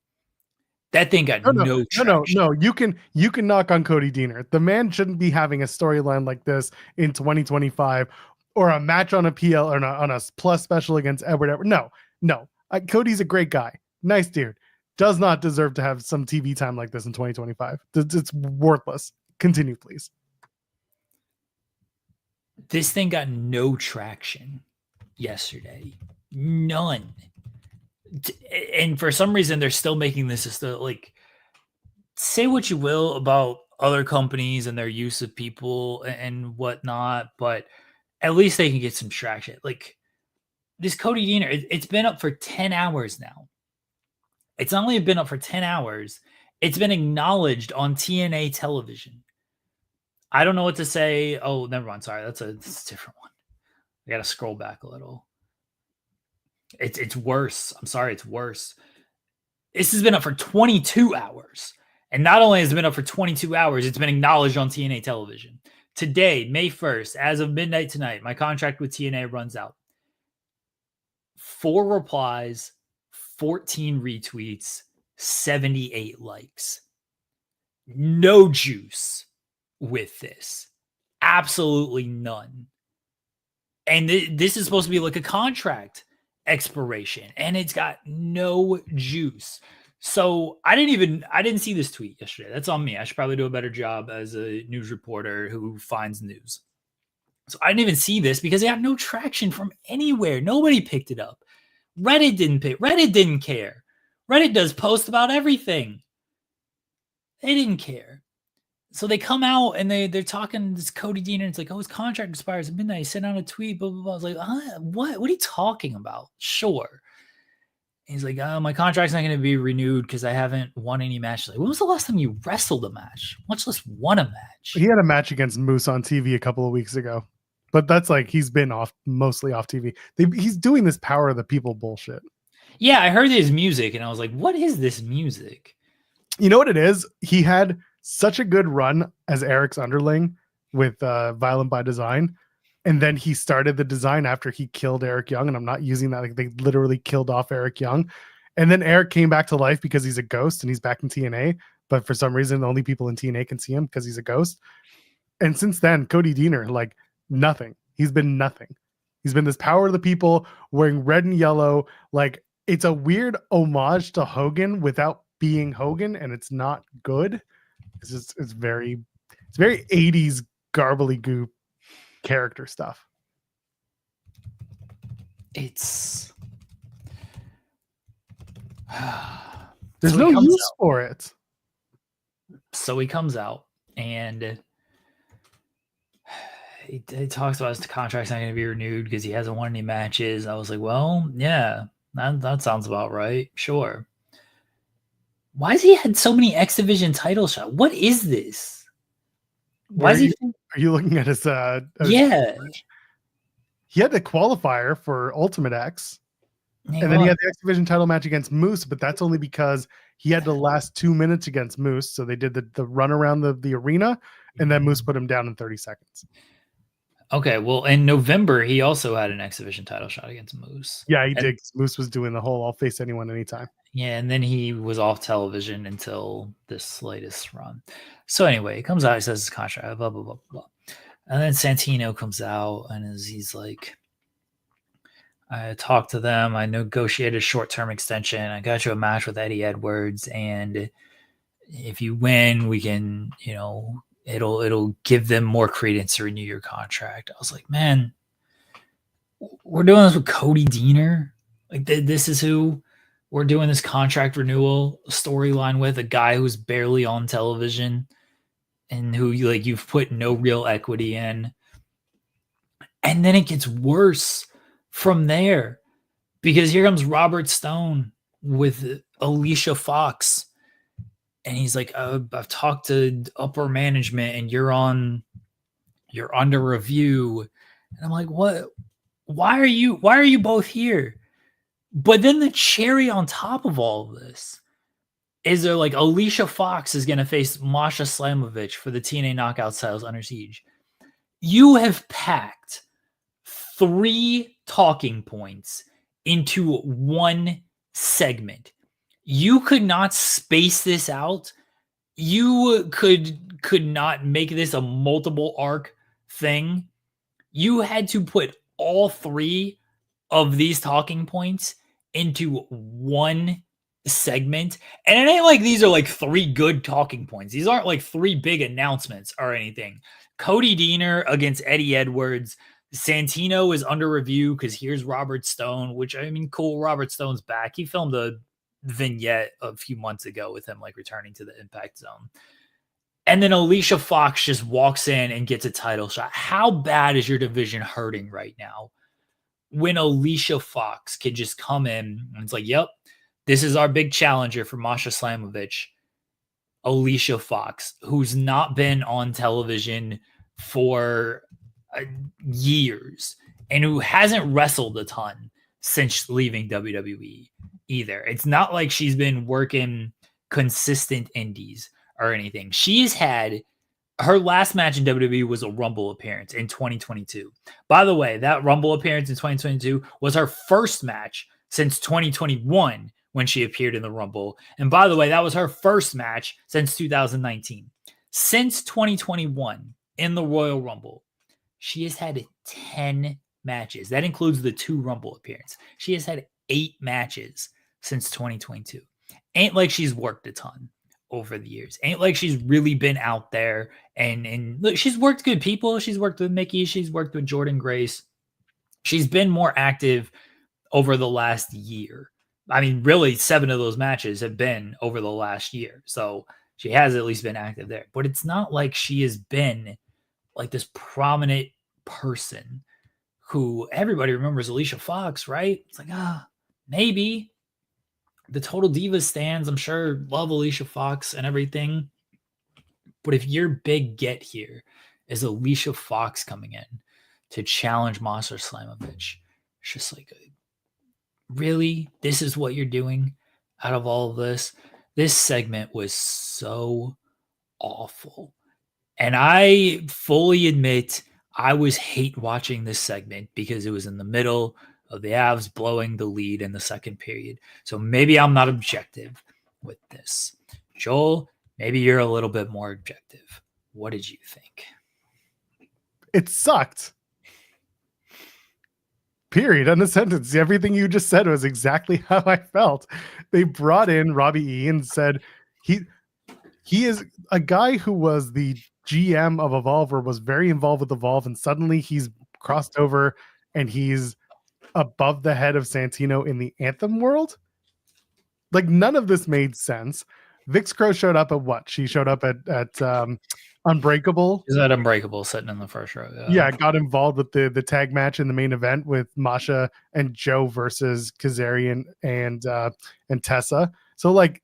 That thing got no traction. No. You can knock on Cody Deaner. The man shouldn't be having a storyline like this in 2025 or a match on a PL or on a plus special against Edward. No. Cody's a great guy. Nice dude. Does not deserve to have some TV time like this in 2025. It's worthless. Continue, please. This thing got no traction yesterday. None. And for some reason, they're still making this just like, say what you will about other companies and their use of people and whatnot, but at least they can get some traction. Like this Cody Deaner, it's been up for 10 hours now. It's not only been up for 10 hours, it's been acknowledged on TNA television. I don't know what to say. Oh, never mind. Sorry, that's a different one. I got to scroll back a little. It's worse. I'm sorry, it's worse. This has been up for 22 hours, And not only has it been up for 22 hours, it's been acknowledged on TNA television. Today, May 1st, as of midnight tonight, my contract with TNA runs out. 4 replies, 14 retweets, 78 likes. No juice with this. Absolutely none. And this is supposed to be like a contract expiration, and it's got no juice. So I didn't see this tweet yesterday. That's on me. I should probably do a better job as a news reporter who finds news. So I didn't even see this because it had no traction from anywhere. Nobody picked it up. Reddit didn't care. Reddit does post about everything. They didn't care. So they come out and they're talking to this Cody Deaner. And it's like, oh, his contract expires at midnight. He sent out a tweet, blah, blah, blah. I was like, what? What are you talking about? Sure. And he's like, my contract's not going to be renewed because I haven't won any matches. Like, when was the last time you wrestled a match? Much less won a match. He had a match against Moose on TV a couple of weeks ago. But that's like, he's been mostly off TV. He's doing this power of the people bullshit. Yeah, I heard his music and I was like, what is this music? You know what it is? He had such a good run as Eric's underling with Violent by Design. And then he started the design after he killed Eric Young. And I'm not using that. Like, they literally killed off Eric Young. And then Eric came back to life because he's a ghost and he's back in TNA. But for some reason, the only people in TNA can see him because he's a ghost. And since then, Cody Deaner, like, nothing. He's been nothing. He's been this power of the people wearing red and yellow. Like, it's a weird homage to Hogan without being Hogan, and it's not good. It's very 80s garbly goop character stuff. It's there's no use for it. So he comes out and he talks about his contract's not going to be renewed because he hasn't won any matches. I was like, well, yeah, that sounds about right. Sure. Why has he had so many X Division title shots? What is this? Why is he? Are you looking at his? Yeah. He had the qualifier for Ultimate X, and then he had the X Division title match against Moose, but that's only because he had to last 2 minutes against Moose. So they did the run around the arena, and then Moose put him down in 30 seconds. Okay, well, in November, he also had an X Division title shot against Moose. Yeah, he did. Moose was doing the whole I'll face anyone anytime. Yeah, and then he was off television until this latest run. So anyway, he comes out, he says his contract, blah, blah, blah, blah. And then Santino comes out and he's like, I talked to them. I negotiated a short-term extension. I got you a match with Eddie Edwards. And if you win, we can, it'll give them more credence to renew your contract. I was like, man, we're doing this with Cody Deaner. Like, this is who we're doing this contract renewal storyline with, a guy who's barely on television and who you've put no real equity in. And then it gets worse from there because here comes Robert Stone with Alicia Fox. And he's like, I've talked to upper management and you're under review. And I'm like, what? Why are you both here? But then the cherry on top of all of this is they're like, Alicia Fox is going to face Masha Slamovich for the TNA Knockout titles under siege. You have packed 3 talking points into one segment. You could not space this out. You could not make this a multiple arc thing. You had to put all 3 of these talking points into one segment. And it ain't like these are like 3 good talking points. These aren't like 3 big announcements or anything. Cody Deaner against Eddie Edwards. Santino is under review because here's Robert Stone, which, I mean, cool. Robert Stone's back. He filmed a vignette a few months ago with him like returning to the Impact Zone. And then Alicia Fox just walks in and gets a title shot. How bad is your division hurting right now when Alicia Fox can just come in and it's like, yep, this is our big challenger for Masha Slamovich, Alicia Fox, who's not been on television for years and who hasn't wrestled a ton since leaving WWE either. It's not like she's been working consistent indies or anything. She's had her last match in WWE was a Rumble appearance in 2022. By the way, that Rumble appearance in 2022 was her first match since 2021 when she appeared in the Rumble. And by the way, that was her first match since 2019. Since 2021 in the Royal Rumble, she has had 10 matches. That includes the 2 Rumble appearances. She has had 8 matches since 2022. Ain't like she's worked a ton over the years. Ain't like she's really been out there and look, she's worked good people. She's worked with Mickey. She's worked with Jordan Grace. She's been more active over the last year. I mean, really 7 of those matches have been over the last year. So she has at least been active there, but it's not like she has been like this prominent person who everybody remembers Alicia Fox, right? It's like, maybe the Total Divas stands, I'm sure, love Alicia Fox and everything. But if your big get here is Alicia Fox coming in to challenge Monster Slamovich, it's just like, really? This is what you're doing out of all of this? This segment was so awful. And I fully admit I was hate watching this segment because it was in the middle of the Avs blowing the lead in the second period. So maybe I'm not objective with this. Joel, maybe you're a little bit more objective. What did you think? It sucked. Period. End of sentence. Everything you just said was exactly how I felt. They brought in Robbie E and said he is a guy who was the GM of Evolve or was very involved with Evolve, and suddenly he's crossed over and he's above the head of Santino in the Anthem world. Like, none of this made sense. Vix Crow showed up at what? She showed up at Unbreakable. Is that Unbreakable sitting in the first row? Yeah, got involved with the tag match in the main event with Masha and Joe versus Kazarian and Tessa. So, like,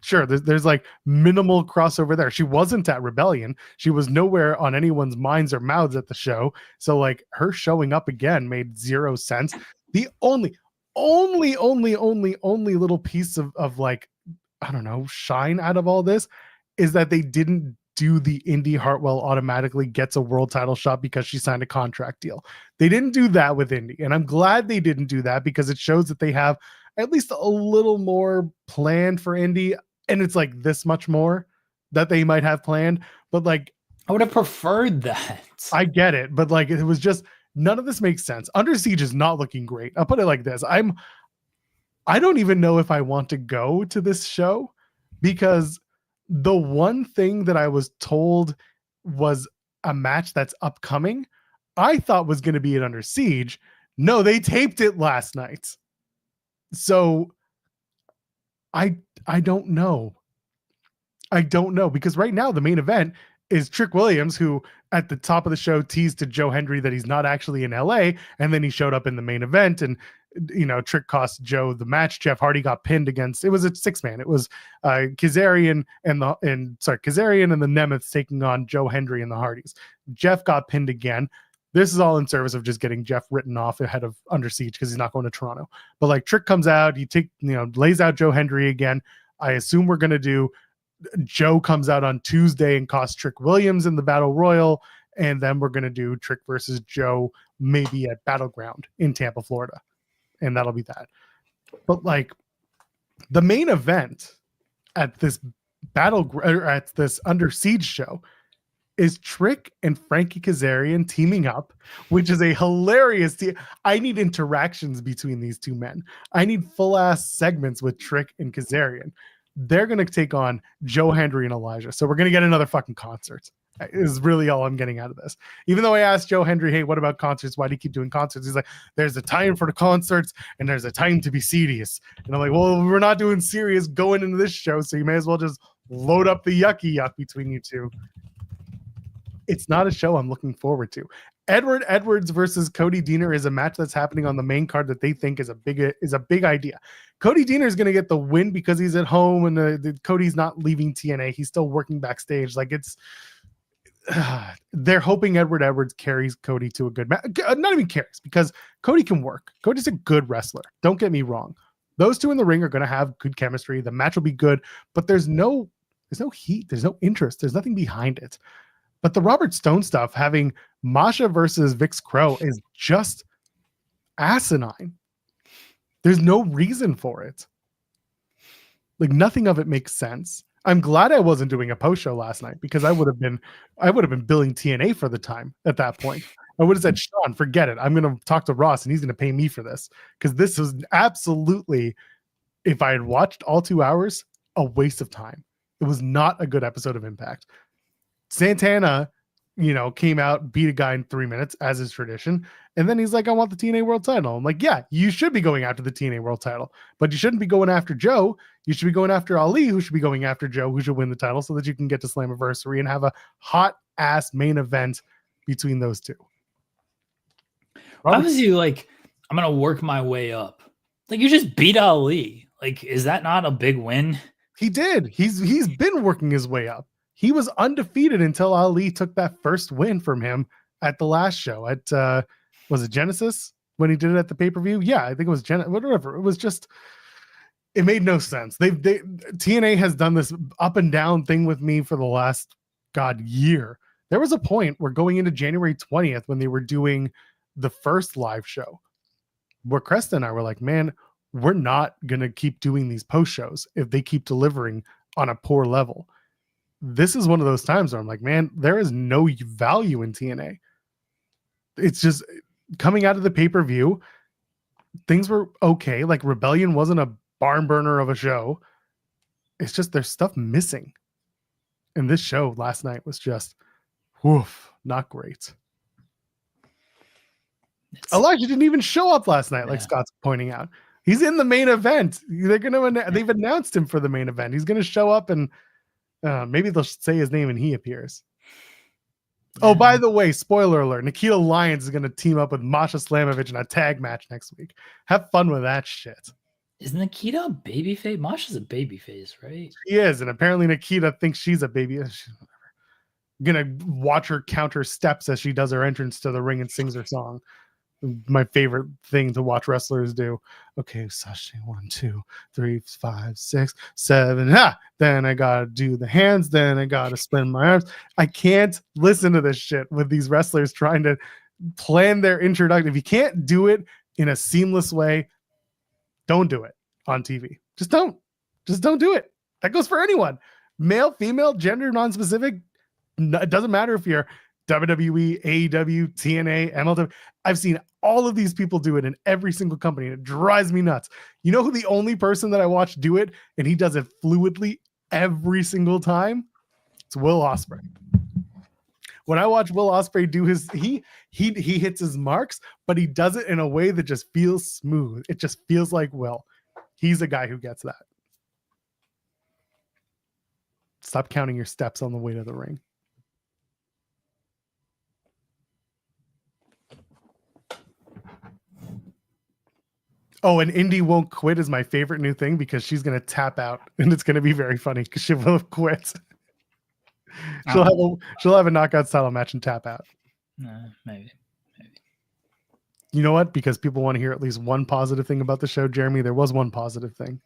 sure, there's like minimal crossover there. She wasn't at Rebellion. She was nowhere on anyone's minds or mouths at the show. So, like, her showing up again made zero sense. The only little piece of like, I don't know, shine out of all this is that they didn't do the Indy Hartwell automatically gets a world title shot because she signed a contract deal. They didn't do that with Indy. And I'm glad they didn't do that because it shows that they have at least a little more planned for Indy. And it's like this much more that they might have planned. But like, I would have preferred that. I get it. But like, it was just, none of this makes sense. Under Siege is not looking great. I'll put it like this. I don't even know if I want to go to this show because the one thing that I was told was a match that's upcoming, I thought was going to be at Under Siege. No, they taped it last night. So I don't know. I don't know because right now the main event is Trick Williams, who at the top of the show teased to Joe Hendry that he's not actually in LA. And then he showed up in the main event and, you know, Trick cost Joe the match. Jeff Hardy got pinned against, it was a 6-man. It was Kazarian and the Nemeths taking on Joe Hendry and the Hardys. Jeff got pinned again. This is all in service of just getting Jeff written off ahead of Under Siege because he's not going to Toronto. But like Trick comes out, lays out Joe Hendry again. I assume we're going to do Joe comes out on Tuesday and costs Trick Williams in the Battle Royal. And then we're going to do Trick versus Joe maybe at Battleground in Tampa, Florida. And that'll be that. But like the main event at this at this Under Siege show is Trick and Frankie Kazarian teaming up, which is a hilarious I need interactions between these two men. I need full ass segments with Trick and Kazarian. They're going to take on Joe Hendry and Elijah. So we're going to get another fucking concert. Is really all I'm getting out of this. Even though I asked Joe Hendry, hey, what about concerts? Why do you keep doing concerts? He's like, there's a time for the concerts and there's a time to be serious. And I'm like, well, we're not doing serious going into this show, so you may as well just load up the yucky yuck between you two. It's not a show I'm looking forward to. Edward Edwards versus Cody Deaner is a match that's happening on the main card that they think is a big idea. Cody Deaner is going to get the win because he's at home and Cody's not leaving TNA. He's still working backstage. Like they're hoping Edward Edwards carries Cody to a good match. Not even carries because Cody can work. Cody's a good wrestler. Don't get me wrong. Those two in the ring are going to have good chemistry. The match will be good, but there's no There's no heat. There's no interest. There's nothing behind it. But the Robert Stone stuff, having Masha versus Vix Crow, is just asinine. There's no reason for it. Like, nothing of it makes sense. I'm glad I wasn't doing a post show last night, because I would have been billing TNA for the time at that point. I would have said, Sean, forget it. I'm going to talk to Ross and he's going to pay me for this, because this was absolutely, if I had watched all 2 hours, a waste of time. It was not a good episode of Impact. Santana, came out, beat a guy in 3 minutes, as is tradition. And then he's like, I want the TNA World title. I'm like, yeah, you should be going after the TNA World title, but you shouldn't be going after Joe. You should be going after Ali, who should be going after Joe, who should win the title, so that you can get to Slammiversary and have a hot ass main event between those two. Obviously, like, I'm going to work my way up. Like, you just beat Ali. Like, is that not a big win? He did. He's been working his way up. He was undefeated until Ali took that first win from him at the last show at was it Genesis when he did it at the pay-per-view? Yeah, I think it was whatever. It was just, it made no sense. TNA has done this up and down thing with me for the last year. There was a point where going into January 20th, when they were doing the first live show, where Cresta and I were like, man, we're not gonna keep doing these post shows if they keep delivering on a poor level. This is one of those times where I'm like, man, there is no value in TNA. It's just coming out of the pay-per-view, things were okay. Like, Rebellion wasn't a barn burner of a show. It's just there's stuff missing. And this show last night was just, not great. Elijah didn't even show up last night, like Scott's pointing out. He's in the main event. They've announced him for the main event. He's going to show up, and maybe they'll say his name and he appears. Oh, by the way, spoiler alert, Nikita Lyons is going to team up with Masha Slamovich in a tag match next week. Have fun with that shit. Is Nikita a babyface? Masha's a babyface, right? She is, and apparently Nikita thinks she's a baby. Gonna watch her count her steps as she does her entrance to the ring and sings her song. My favorite thing to watch wrestlers do. Okay, Sasha, 1, 2, 3, 5, 6, 7. Then I gotta do the hands. Then I gotta spin my arms. I can't listen to this shit with these wrestlers trying to plan their introduction. If you can't do it in a seamless way, don't do it on TV. Just don't do it. That goes for anyone. Male, female, gender, non-specific. It doesn't matter if you're WWE, AEW, TNA, MLW. I've seen all of these people do it in every single company, and it drives me nuts. You know who the only person that I watch do it, and he does it fluidly every single time? It's Will Ospreay. When I watch Will Ospreay do he hits his marks, but he does it in a way that just feels smooth. It just feels like Will. He's a guy who gets that. Stop counting your steps on the way to the ring. Oh, and Indy won't quit is my favorite new thing, because she's going to tap out, and it's going to be very funny because she will have quit. She'll have a knockout style match and tap out. Maybe. You know what? Because people want to hear at least one positive thing about the show, Jeremy. There was one positive thing.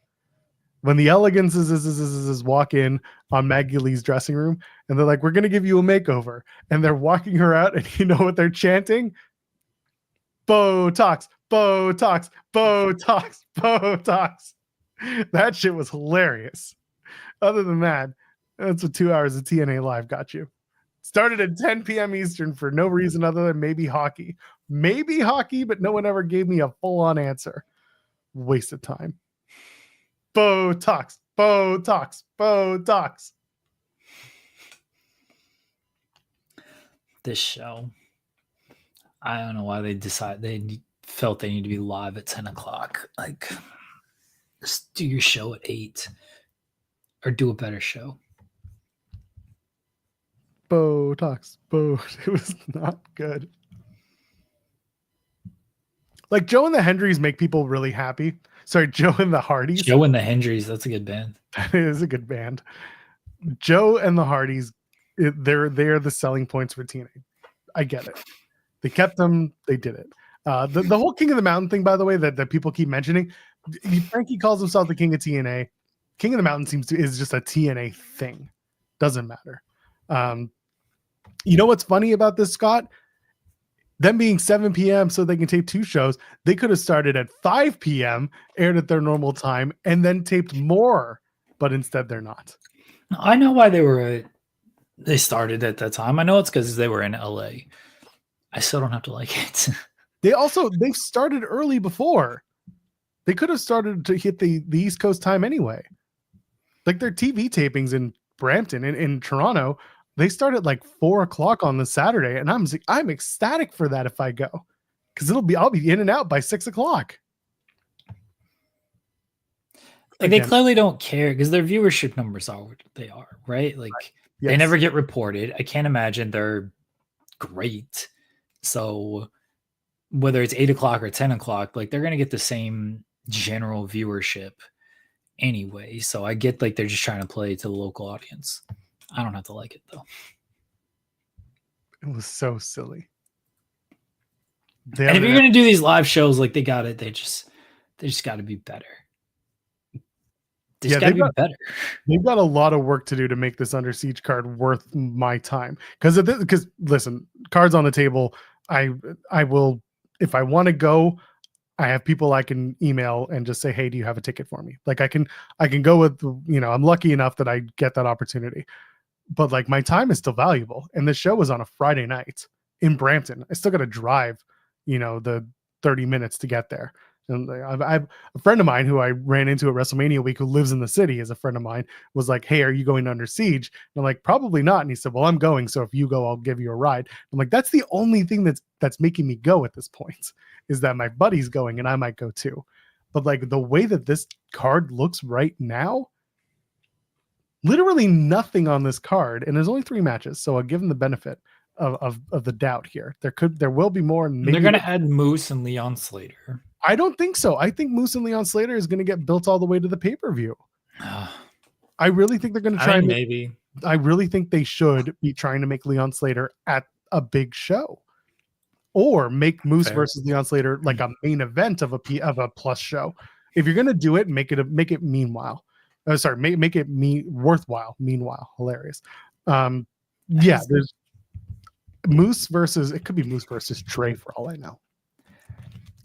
When the Elegances walk in on Maggie Lee's dressing room, and they're like, we're going to give you a makeover. And they're walking her out, and you know what they're chanting? Botox, Botox, Botox, Botox. That shit was hilarious. Other than that, that's what 2 hours of TNA Live got you. Started at 10 p.m. Eastern for no reason other than maybe hockey. Maybe hockey, but no one ever gave me a full-on answer. Waste of time. Botox, Botox, Botox. This show, I don't know why they felt they need to be live at 10 o'clock. Like, just do your show at 8 or do a better show. Botox, it was not good. Like, Joe and the Hendrys make people really happy. Sorry, Joe and the Hardys. Joe and the Hendrys, that's a good band. That is a good band. Joe and the Hardys, they're the selling points for TNA. I get it. They kept them. They did it. The whole King of the Mountain thing, by the way, that people keep mentioning. Frankie calls himself the King of TNA. King of the Mountain is just a TNA thing. Doesn't matter. You know what's funny about this, Scott? Them being 7 p.m. so they can tape 2 shows, they could have started at 5 p.m., aired at their normal time, and then taped more, but instead they're not. I know why they started at that time. I know it's because they were in LA. I still don't have to like it. They've started early before. They could have started to hit the East Coast time anyway. Like their TV tapings in Brampton, in Toronto, they start at like 4 o'clock on the Saturday, and I'm ecstatic for that if I go, because I'll be in and out by 6 o'clock. Like they clearly don't care because their viewership numbers are what they are, right? Like they never get reported. I can't imagine they're great. So whether it's 8 o'clock or 10 o'clock, like they're gonna get the same general viewership anyway. So I get like they're just trying to play to the local audience. I don't have to like it though. It was so silly. And if you're gonna do these live shows, like they just got to be better. They've got a lot of work to do to make this Under Siege card worth my time. Because listen, cards on the table. I will, if I want to go, I have people I can email and just say, hey, do you have a ticket for me? Like I can go with, I'm lucky enough that I get that opportunity. But like my time is still valuable, and the show was on a Friday night in Brampton. I still got to drive, the 30 minutes to get there. And I've a friend of mine who I ran into at WrestleMania week who lives in the city, is a friend of mine, was like, hey, are you going to Under Siege? And I'm like, probably not. And he said, well, I'm going, so if you go, I'll give you a ride. I'm like, that's the only thing that's making me go at this point, is that my buddy's going and I might go too. But like the way that this card looks right now, literally nothing on this card, and there's only 3 matches, so I'll give them the benefit of the doubt here. There will be more, and maybe they're going to add Moose and Leon Slater. I don't think so. I think Moose and Leon Slater is going to get built all the way to the pay-per-view. I really think they're going to try. Maybe. I really think they should be trying to make Leon Slater at a big show, or make Moose versus Leon Slater like a main event of a plus show. If you're going to do it, make it make it worthwhile. Meanwhile, hilarious. There's Moose versus, it could be Moose versus Trey for all I know.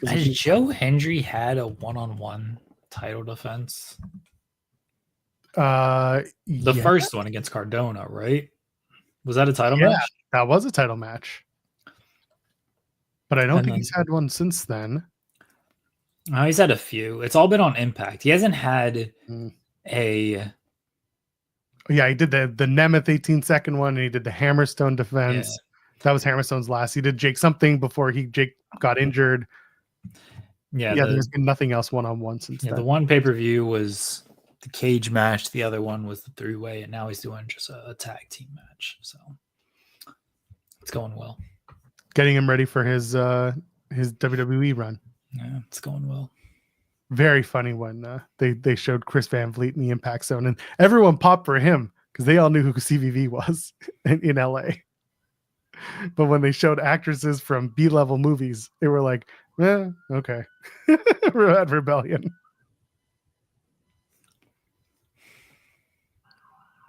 Has Joe Hendry had a one-on-one title defense? The first one against Cardona, right? Was that a title match? That was a title match. But I don't think he's had one since then. He's had a few. It's all been on Impact. He hasn't had a... Yeah, he did the Nemeth 18-second one, and he did the Hammerstone defense. Yeah. That was Hammerstone's last. He did Jake something before Jake got injured. There's been nothing else one-on-one since then. The one pay-per-view was the cage match. The other one was the 3-way, and now he's doing just a tag team match. So it's going well. Getting him ready for his WWE run. Yeah, it's going well. Very funny when they showed Chris Van Vliet in the Impact Zone, and everyone popped for him because they all knew who CVV was in LA. But when they showed actresses from B-level movies, they were like, okay. We're at Rebellion.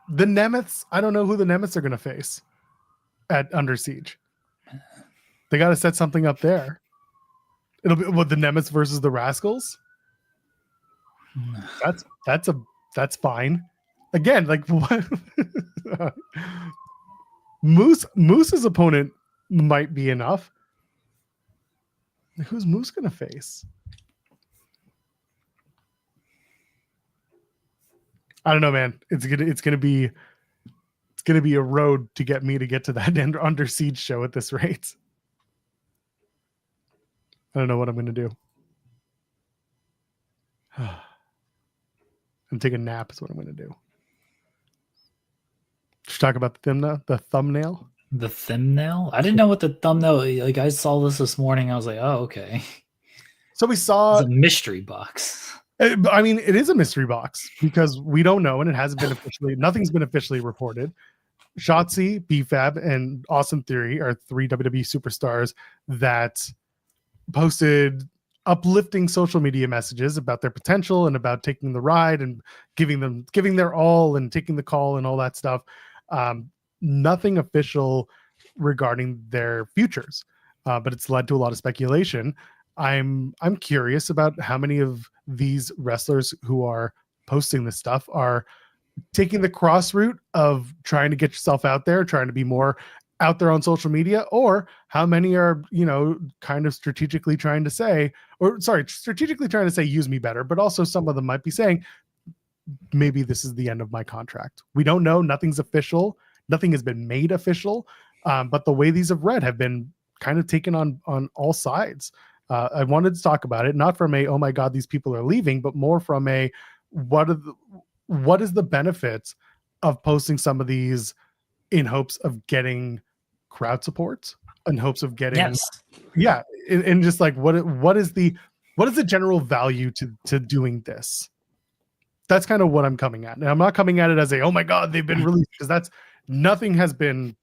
The Nemeths, I don't know who the Nemeths are going to face at Under Siege. They got to set something up there. It'll be the Nemeths versus the Rascals. That's fine. Again, like what? Moose's opponent might be enough. Who's Moose gonna face? I don't know, man. It's gonna be a road to get me to get to that Under Siege show at this rate. I don't know what I'm gonna do. I'm taking a nap is what I'm gonna do. Should talk about the thumbnail. The thumbnail? I didn't know what the thumbnail. Like I saw this morning. I was like, oh, okay. So we saw it's a mystery box. I mean, it is a mystery box because we don't know, and it hasn't been officially. Nothing's been officially reported. Shotzi, BFAB, and Awesome Theory are 3 WWE superstars that posted uplifting social media messages about their potential and about taking the ride and giving their all and taking the call and all that stuff. Nothing official regarding their futures, but it's led to a lot of speculation. I'm curious about how many of these wrestlers who are posting this stuff are taking the cross route of trying to get yourself out there, trying to be more out there on social media, or how many are, kind of strategically trying to say, use me better, but also some of them might be saying, maybe this is the end of my contract. We don't know. Nothing's official. Nothing has been made official. But the way these have read have been kind of taken on all sides. I wanted to talk about it, not from a, oh my God, these people are leaving, but more from a, what is the benefit of posting some of these in hopes of getting crowd support, in hopes of getting, and just like, what is the general value to doing this? That's kind of what I'm coming at. And I'm not coming at it as a, oh my God, they've been released, because nothing has been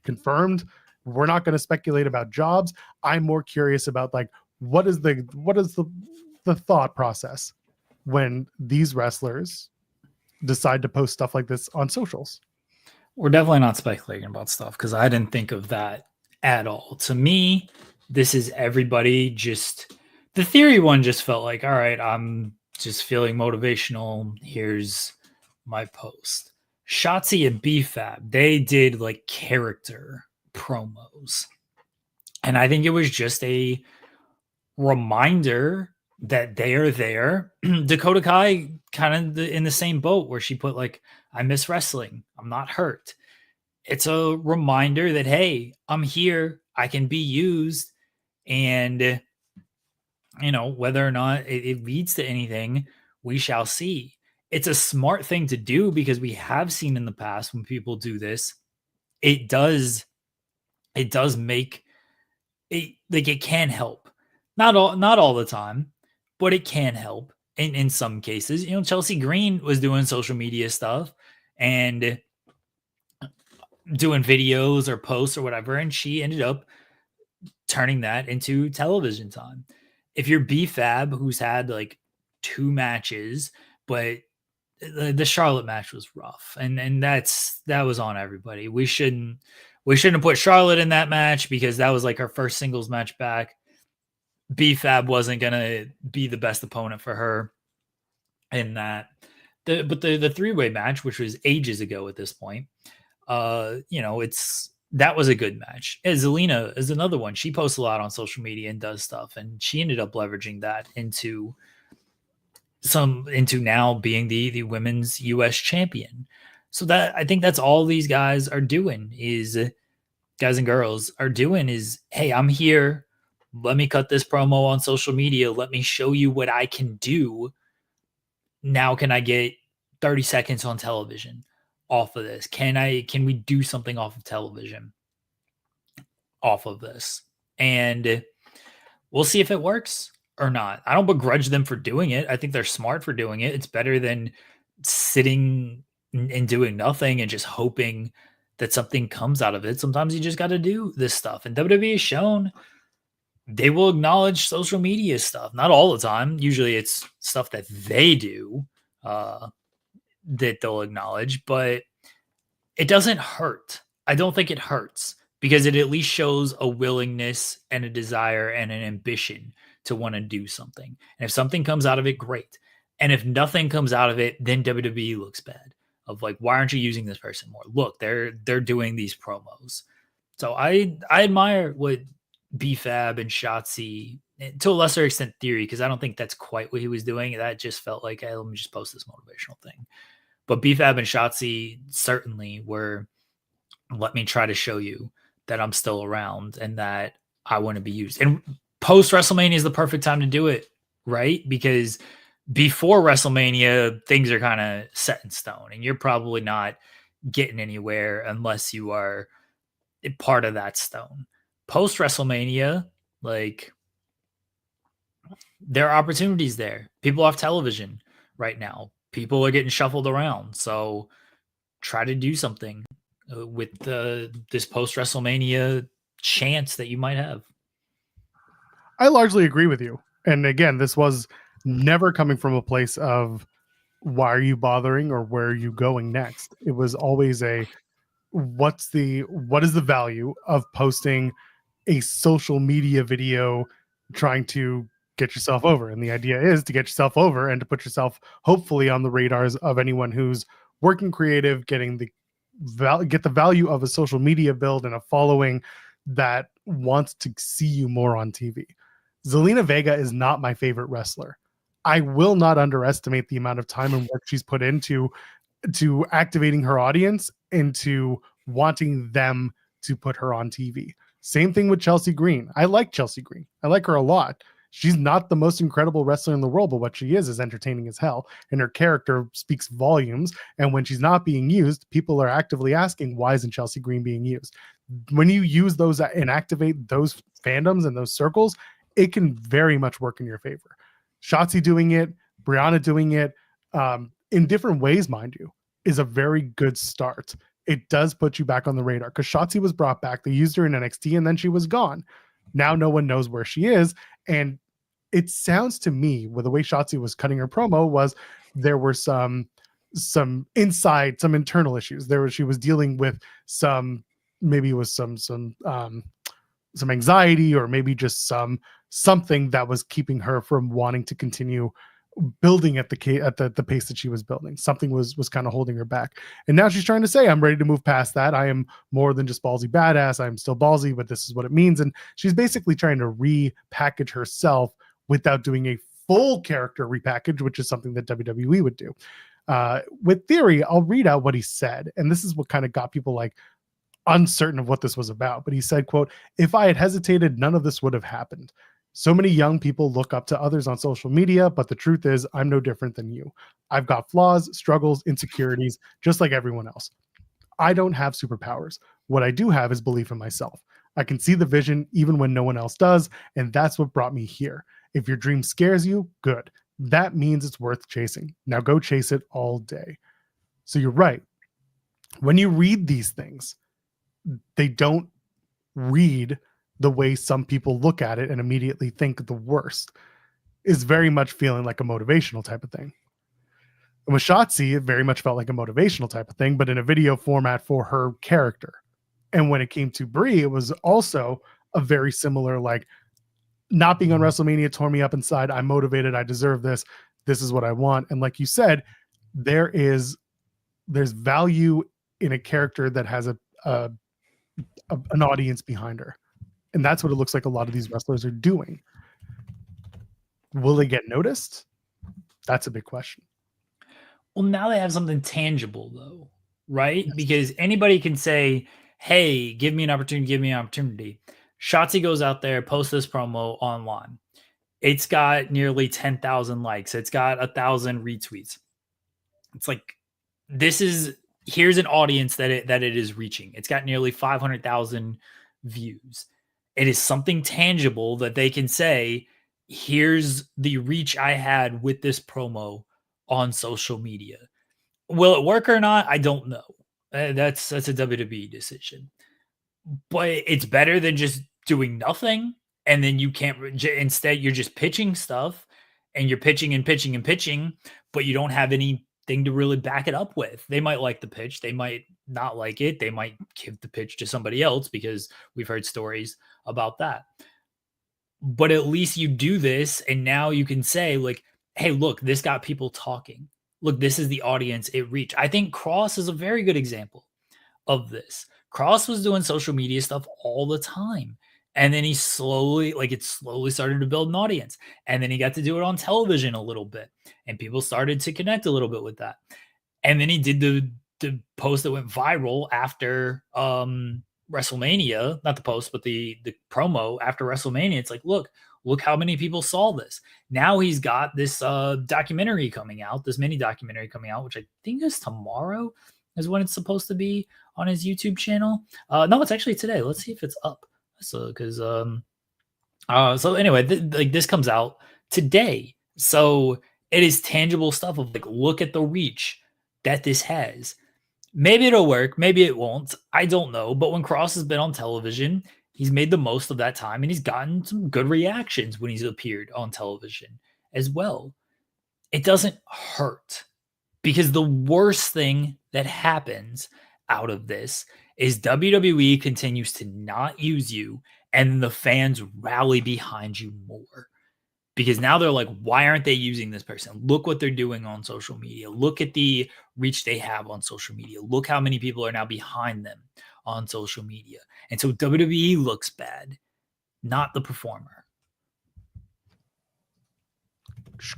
confirmed. We're not going to speculate about jobs. I'm more curious about like, what is the thought process when these wrestlers decide to post stuff like this on socials? We're definitely not speculating about stuff, because I didn't think of that at all. To me, this is everybody just, the theory one just felt like, all right, I'm just feeling motivational. Here's my post. Shotzi and BFAB, they did like character promos. And I think it was just a reminder that they are there. Dakota Kai kind of in the same boat, where she put like, I miss wrestling. I'm not hurt. It's a reminder that, hey, I'm here. I can be used. And, whether or not it leads to anything, we shall see. It's a smart thing to do, because we have seen in the past when people do this, it does make it, like, it can help. Not all the time, but it can help in some cases. Chelsea Green was doing social media stuff and doing videos or posts or whatever, and she ended up turning that into television time. If you're BFAB, who's had like 2 matches, but the Charlotte match was rough, and that was on everybody. We shouldn't have put Charlotte in that match, because that was like her first singles match back. BFAB wasn't gonna be the best opponent for her in that. But the 3-way match, which was ages ago at this point, that was a good match. Zelina is another one. She posts a lot on social media and does stuff, and she ended up leveraging that into now being the women's US champion. So that, I think that's all these guys are doing, is guys and girls are doing, is, hey, I'm here. Let me cut this promo on social media. Let me show you what I can do. Now, can I get 30 seconds on television off of this? Can we do something off of television off of this? And we'll see if it works or not. I don't begrudge them for doing it. I think they're smart for doing it. It's better than sitting and doing nothing and just hoping that something comes out of it. Sometimes you just got to do this stuff. And WWE has shown they will acknowledge social media stuff. Not all the time. Usually it's stuff that they do that they'll acknowledge, but it doesn't hurt. I don't think it hurts, because it at least shows a willingness and a desire and an ambition to want to do something. And if something comes out of it, great. And if nothing comes out of it, then WWE looks bad. Of like, why aren't you using this person more? Look, they're doing these promos. So I admire what BFAB and Shotzi, to a lesser extent Theory, because I don't think that's quite what he was doing. That just felt like, hey, let me just post this motivational thing. But BFAB and Shotzi certainly were, let me try to show you that I'm still around and that I want to be used. And post WrestleMania is the perfect time to do it, right? Because before WrestleMania, things are kind of set in stone, and you're probably not getting anywhere unless you are part of that stone. Post WrestleMania, like, there are opportunities there. People have television right now. People are getting shuffled around. So try to do something with this post WrestleMania chance that you might have. I largely agree with you. And again, this was never coming from a place of, why are you bothering or where are you going next? It was always a, what is the value of posting a social media video trying to get yourself over? And the idea is to get yourself over and to put yourself hopefully on the radars of anyone who's working creative, get the value of a social media build and a following that wants to see you more on TV. Zelina Vega is not my favorite wrestler. I will not underestimate the amount of time and work she's put into activating her audience, into wanting them to put her on TV. Same thing with Chelsea Green. I like Chelsea Green. I like her a lot. She's not the most incredible wrestler in the world, but what she is entertaining as hell. And her character speaks volumes. And when she's not being used, people are actively asking, why isn't Chelsea Green being used? When you use those and activate those fandoms and those circles, it can very much work in your favor. Shotzi doing it, Brianna doing it, in different ways, mind you, is a very good start. It does put you back on the radar because Shotzi was brought back. They used her in NXT and then she was gone. Now no one knows where she is. And it sounds to me, with the way Shotzi was cutting her promo, was there were some internal issues. She was dealing with maybe it was some anxiety, or maybe just something that was keeping her from wanting to continue building at the pace that she was building. Something was kind of holding her back. And now she's trying to say, I'm ready to move past that. I am more than just ballsy badass. I'm still ballsy, but this is what it means. And she's basically trying to repackage herself without doing a full character repackage, which is something that WWE would do. With Theory, I'll read out what he said. And this is what kind of got people like uncertain of what this was about. But he said, quote, "If I had hesitated, none of this would have happened. So many young people look up to others on social media, but the truth is I'm no different than you. I've got flaws, struggles, insecurities, just like everyone else. I don't have superpowers. What I do have is belief in myself. I can see the vision even when no one else does, and that's what brought me here. If your dream scares you, good. That means it's worth chasing. Now go chase it all day." So you're right. When you read these things, they don't read the way some people look at it and immediately think the worst. Is very much feeling like a motivational type of thing. And with Shotzi, it very much felt like a motivational type of thing, but in a video format for her character. And when it came to Brie, it was also a very similar, like, not being on WrestleMania tore me up inside. I'm motivated. I deserve this. This is what I want. And like you said, there's value in a character that has an audience behind her. And that's what it looks like a lot of these wrestlers are doing. Will they get noticed? That's a big question. Well, now they have something tangible, though, right? Yes. Because anybody can say, hey, give me an opportunity. Shotzi goes out there, posts this promo online. It's got nearly 10,000 likes. It's got 1,000 retweets. It's like, here's an audience that it is reaching. It's got nearly 500,000 views. It is something tangible that they can say, here's the reach I had with this promo on social media. Will it work or not? I don't know. That's a WWE decision. But it's better than just doing nothing. And then you can't, instead you're just pitching stuff and you're pitching and pitching and pitching, but you don't have anything to really back it up with. They might like the pitch. They might not like it. They might give the pitch to somebody else, because we've heard stories about that. But at least you do this, and now you can say, like, hey, look, this got people talking. Look, this is the audience it reached. I think Cross is a very good example of this. Cross was doing social media stuff all the time. And then it slowly started to build an audience. And then he got to do it on television a little bit. And people started to connect a little bit with that. And then he did the post that went viral after WrestleMania, not the post, but the promo after WrestleMania. It's like, look how many people saw this. Now he's got this documentary coming out, this mini documentary coming out, which I think is tomorrow is when it's supposed to be on his YouTube channel. No, it's actually today. Let's see if it's up. So anyway, this comes out today. So it is tangible stuff of like, look at the reach that this has. Maybe it'll work. Maybe it won't. I don't know. But when Cross has been on television, he's made the most of that time, and he's gotten some good reactions when he's appeared on television as well. It doesn't hurt, because the worst thing that happens out of this is WWE continues to not use you and the fans rally behind you more. Because now they're like, why aren't they using this person? Look what they're doing on social media. Look at the reach they have on social media. Look how many people are now behind them on social media. And so WWE looks bad, not the performer.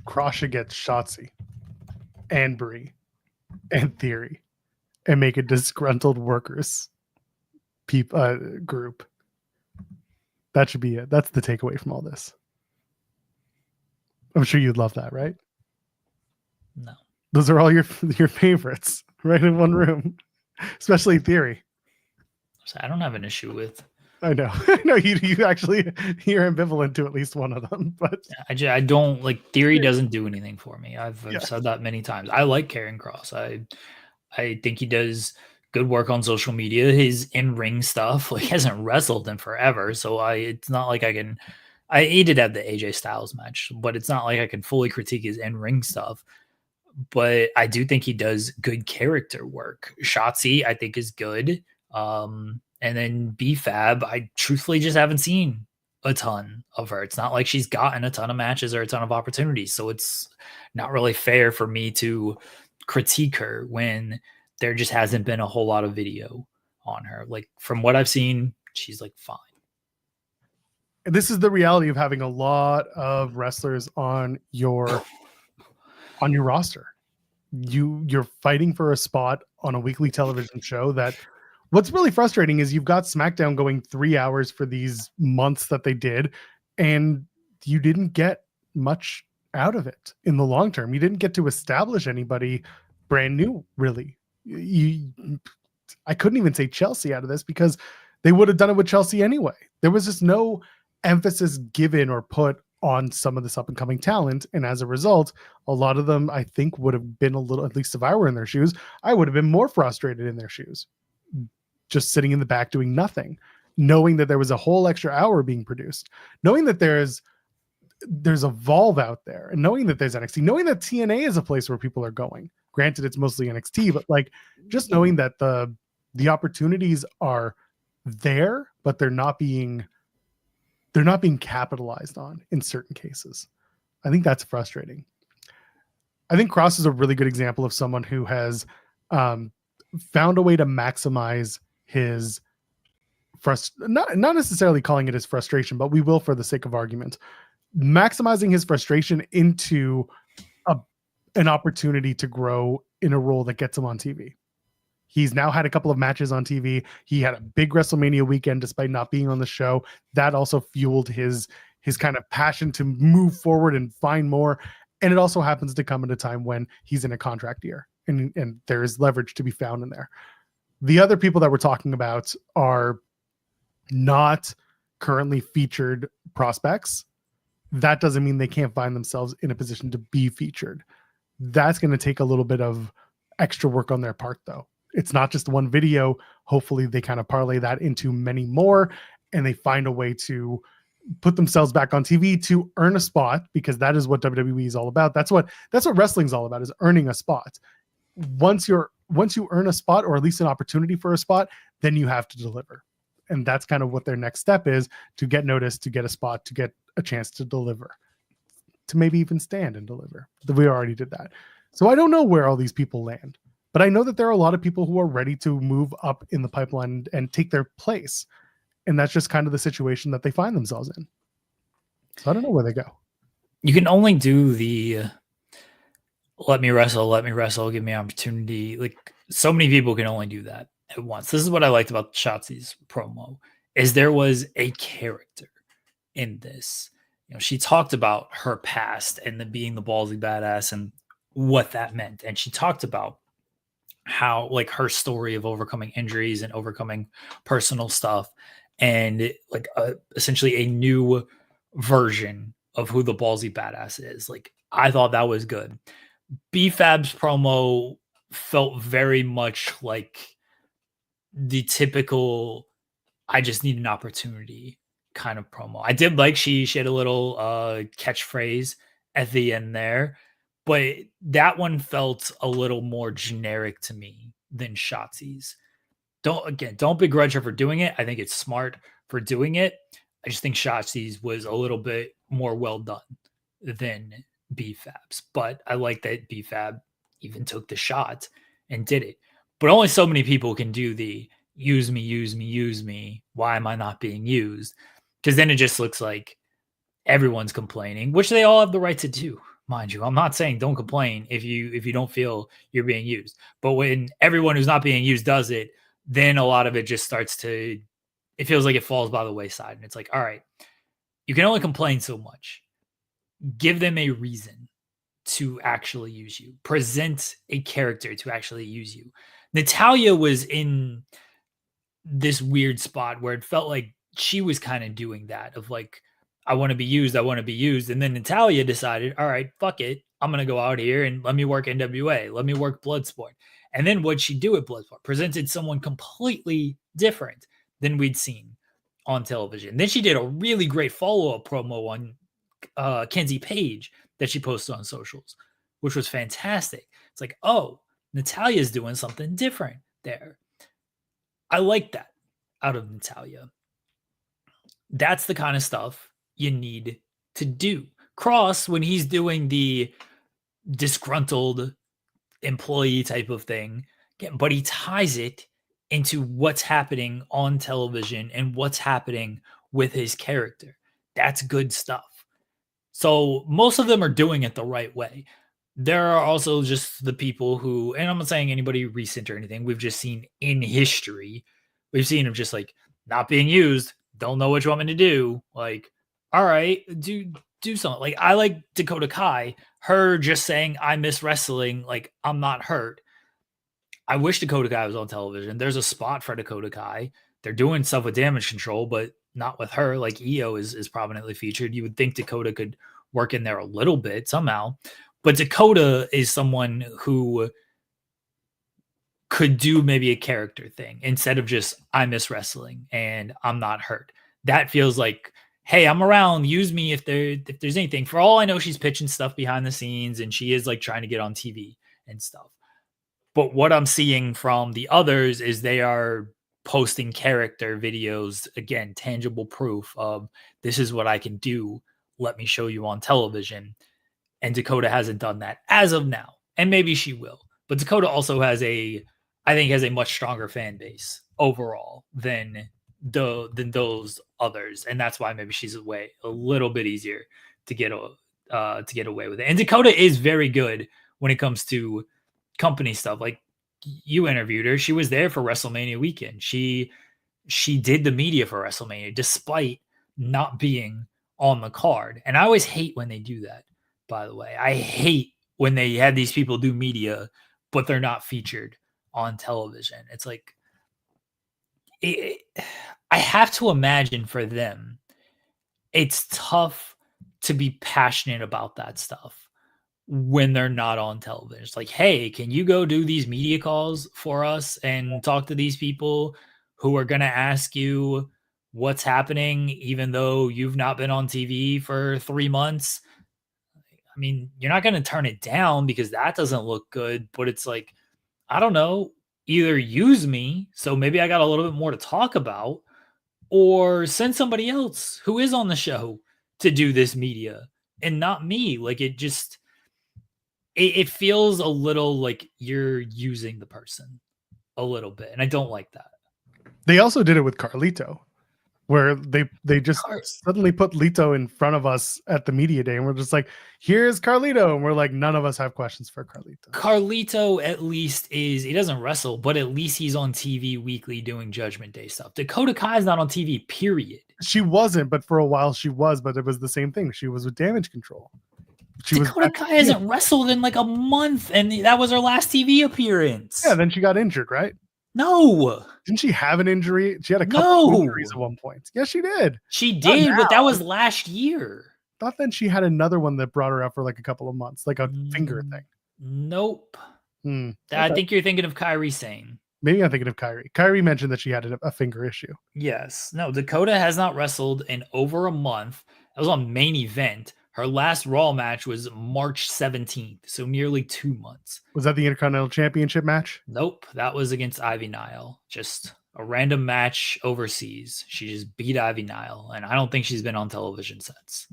Cross should get Shotzi and Brie and Theory and make a disgruntled workers group. That should be it. That's the takeaway from all this. I'm sure you'd love that, right? No. Those are all your favorites, right in one room, especially Theory. So I don't have an issue with. I know. No, you actually, you're ambivalent to at least one of them, but I don't like Theory doesn't do anything for me. I've said that many times. I like Karrion Kross. I think he does good work on social media. His in-ring stuff, like, he hasn't wrestled in forever, so it's not like I can. He did have the AJ Styles match, but it's not like I can fully critique his in-ring stuff. But I do think he does good character work. Shotzi, I think, is good. And then B-Fab, I truthfully just haven't seen a ton of her. It's not like she's gotten a ton of matches or a ton of opportunities. So it's not really fair for me to critique her when there just hasn't been a whole lot of video on her. Like, from what I've seen, she's like fine. This is the reality of having a lot of wrestlers on your roster. You're fighting for a spot on a weekly television show that what's really frustrating is you've got SmackDown going 3 hours for these months that they did, and you didn't get much out of it in the long term. You didn't get to establish anybody brand new, really. I couldn't even say Chelsea out of this because they would have done it with Chelsea anyway. There was just no emphasis given or put on some of this up and coming talent. And as a result, a lot of them, I think, would have been a little, at least if I were in their shoes, I would have been more frustrated in their shoes, just sitting in the back doing nothing, knowing that there was a whole extra hour being produced, knowing that there's Evolve out there, and knowing that there's NXT, knowing that TNA is a place where people are going. Granted, it's mostly NXT, but like, just knowing that the opportunities are there, but they're not being capitalized on in certain cases. I think that's frustrating. I think Kross is a really good example of someone who has found a way to maximize his not necessarily calling it his frustration, but we will for the sake of argument, maximizing his frustration into an opportunity to grow in a role that gets him on TV. He's now had a couple of matches on TV. He had a big WrestleMania weekend despite not being on the show. That also fueled his kind of passion to move forward and find more. And it also happens to come at a time when he's in a contract year and there is leverage to be found in there. The other people that we're talking about are not currently featured prospects. That doesn't mean they can't find themselves in a position to be featured. That's going to take a little bit of extra work on their part, though. It's not just one video. Hopefully they kind of parlay that into many more and they find a way to put themselves back on TV to earn a spot, because that is what WWE is all about. That's what wrestling's all about, is earning a spot. Once you earn a spot, or at least an opportunity for a spot, then you have to deliver. And that's kind of what their next step is, to get noticed, to get a spot, to get a chance to deliver, to maybe even stand and deliver. We already did that. So I don't know where all these people land, but I know that there are a lot of people who are ready to move up in the pipeline and take their place. And that's just kind of the situation that they find themselves in. So I don't know where they go. You can only do the let me wrestle, give me opportunity. Like, so many people can only do that at once. This is what I liked about Shotzi's promo, is there was a character in this. You know, she talked about her past and being the ballsy badass and what that meant. And she talked about how, like, her story of overcoming injuries and overcoming personal stuff, and like essentially a new version of who the ballsy badass is. Like, I thought that was good. B-Fab's promo felt very much like the typical I just need an opportunity kind of promo. I did like she had a little catchphrase at the end there, but that one felt a little more generic to me than Shotzi's. don't begrudge her for doing it. I think it's smart for doing it. I just think Shotzi's was a little bit more well done than BFAB's, but I like that BFAB even took the shot and did it. But only so many people can do the use me, use me, use me. Why am I not being used? Because then it just looks like everyone's complaining, which they all have the right to do, mind you. I'm not saying don't complain if you don't feel you're being used. But when everyone who's not being used does it, then a lot of it just starts to, it feels like it falls by the wayside. And it's like, all right, you can only complain so much. Give them a reason to actually use you. Present a character to actually use you. Natalya was in this weird spot where it felt like she was kind of doing that of like, I want to be used. I want to be used. And then Natalya decided, all right, fuck it. I'm going to go out here and let me work NWA. Let me work Bloodsport. And then what'd she do at Bloodsport? Presented someone completely different than we'd seen on television. Then she did a really great follow-up promo on Kenzie Page that she posted on socials, which was fantastic. It's like, oh, Natalya's doing something different there. I like that out of Natalya. That's the kind of stuff you need to do. Cross, when he's doing the disgruntled employee type of thing, but he ties it into what's happening on television and what's happening with his character. That's good stuff. So most of them are doing it the right way. There are also just the people who, and I'm not saying anybody recent or anything, we've just seen in history, we've seen them just like not being used, don't know what you want me to do. Like, all right, do something. Like, I like Dakota Kai, her just saying, I miss wrestling, like, I'm not hurt. I wish Dakota Kai was on television. There's a spot for Dakota Kai. They're doing stuff with Damage Control, but not with her. Like, Io is prominently featured. You would think Dakota could work in there a little bit somehow. But Dakota is someone who could do maybe a character thing instead of just, I miss wrestling and I'm not hurt. That feels like, hey, I'm around. Use me if there's anything. For all I know, she's pitching stuff behind the scenes and she is like trying to get on TV and stuff. But what I'm seeing from the others is they are posting character videos, again, tangible proof of this is what I can do. Let me show you on television. And Dakota hasn't done that as of now. And maybe she will. But Dakota also has I think has a much stronger fan base overall than those others. And that's why maybe she's a little bit easier to get away with it. And Dakota is very good when it comes to company stuff. Like, you interviewed her. She was there for WrestleMania weekend. She did the media for WrestleMania despite not being on the card. And I always hate when they do that, by the way. I hate when they have these people do media, but they're not featured on television. It's like, I have to imagine for them, it's tough to be passionate about that stuff when they're not on television. It's like, hey, can you go do these media calls for us and talk to these people who are going to ask you what's happening, even though you've not been on TV for 3 months? I mean, you're not going to turn it down because that doesn't look good, but it's like, I don't know, either use me, so maybe I got a little bit more to talk about, or send somebody else who is on the show to do this media and not me. Like, it just, it feels a little like you're using the person a little bit. And I don't like that. They also did it with Carlito, where they just suddenly put Lito in front of us at the media day, and we're just like, here's Carlito, and we're like, none of us have questions for Carlito. Carlito at least he doesn't wrestle, but at least he's on TV weekly doing Judgment Day stuff. Dakota Kai is not on TV, period. She wasn't, but for a while she was, but it was the same thing. She was with Damage Control. Dakota Kai hasn't wrestled in like a month, and that was her last TV appearance. Yeah, then she got injured, right? No. Didn't she have an injury? She had a couple of injuries at one point. Yes, she did. She did, but that was last year. Thought then she had another one that brought her out for like a couple of months, like a finger thing. Nope. Okay. I think you're thinking of Kairi Sane. Maybe I'm thinking of Kairi. Kairi mentioned that she had a finger issue. Yes. No, Dakota has not wrestled in over a month. That was on Main Event. Her last Raw match was March 17th, so nearly 2 months. Was that the Intercontinental Championship match? Nope, that was against Ivy Nile. Just a random match overseas. She just beat Ivy Nile, and I don't think she's been on television since.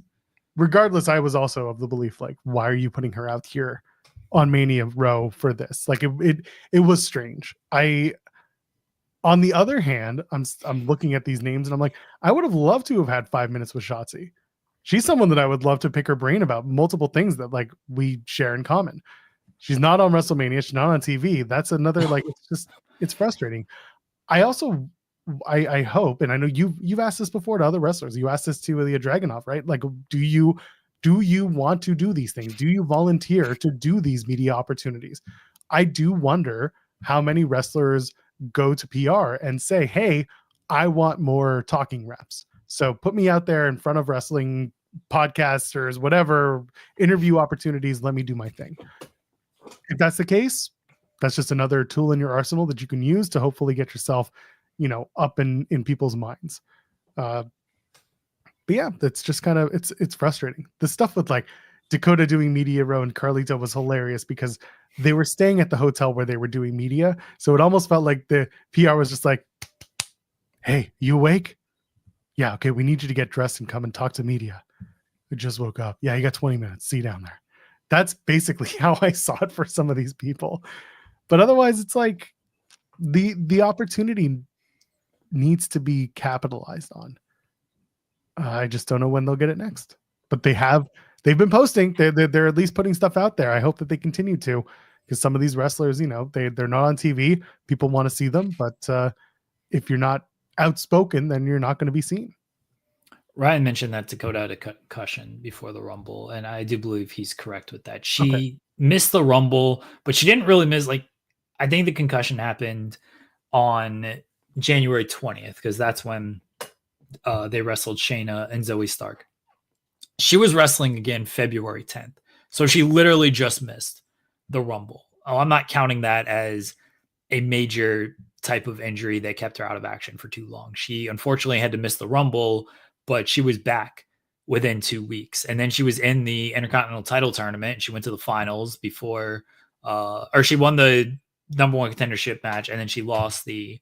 Regardless, I was also of the belief, like, why are you putting her out here on Mania Row for this? Like, it was strange. On the other hand, I'm looking at these names and I'm like, I would have loved to have had 5 minutes with Shotzi. She's someone that I would love to pick her brain about multiple things that like we share in common. She's not on WrestleMania. She's not on TV. That's another, like, it's frustrating. I also, I hope, and I know you've asked this before to other wrestlers. You asked this to Ilya Dragunov, right? Like, do you want to do these things? Do you volunteer to do these media opportunities? I do wonder how many wrestlers go to PR and say, hey, I want more talking reps. So put me out there in front of wrestling podcasters, whatever interview opportunities. Let me do my thing. If that's the case, that's just another tool in your arsenal that you can use to hopefully get yourself, up in people's minds. But yeah, that's just kind of, it's frustrating. The stuff with like Dakota doing Media Row and Carlito was hilarious because they were staying at the hotel where they were doing media. So it almost felt like the PR was just like, hey, you awake? Yeah, okay, we need you to get dressed and come and talk to media. We just woke up. Yeah, you got 20 minutes. See you down there. That's basically how I saw it for some of these people. But otherwise, it's like the opportunity needs to be capitalized on. I just don't know when they'll get it next. But they've been posting. They're at least putting stuff out there. I hope that they continue to, because some of these wrestlers, they're not on TV. People want to see them, but if you're not outspoken, then you're not going to be seen. Ryan mentioned that Dakota had a concussion before the Rumble, and I do believe he's correct with that. She missed the Rumble, but she didn't really miss. Like, I think the concussion happened on January 20th because that's when they wrestled Shayna and Zoe Stark. She was wrestling again February 10th, so she literally just missed the Rumble. Oh, I'm not counting that as a major type of injury that kept her out of action for too long. She unfortunately had to miss the Rumble, but she was back within 2 weeks. And then she was in the Intercontinental title tournament. She went to the finals before, or she won the number one contendership match. And then she was in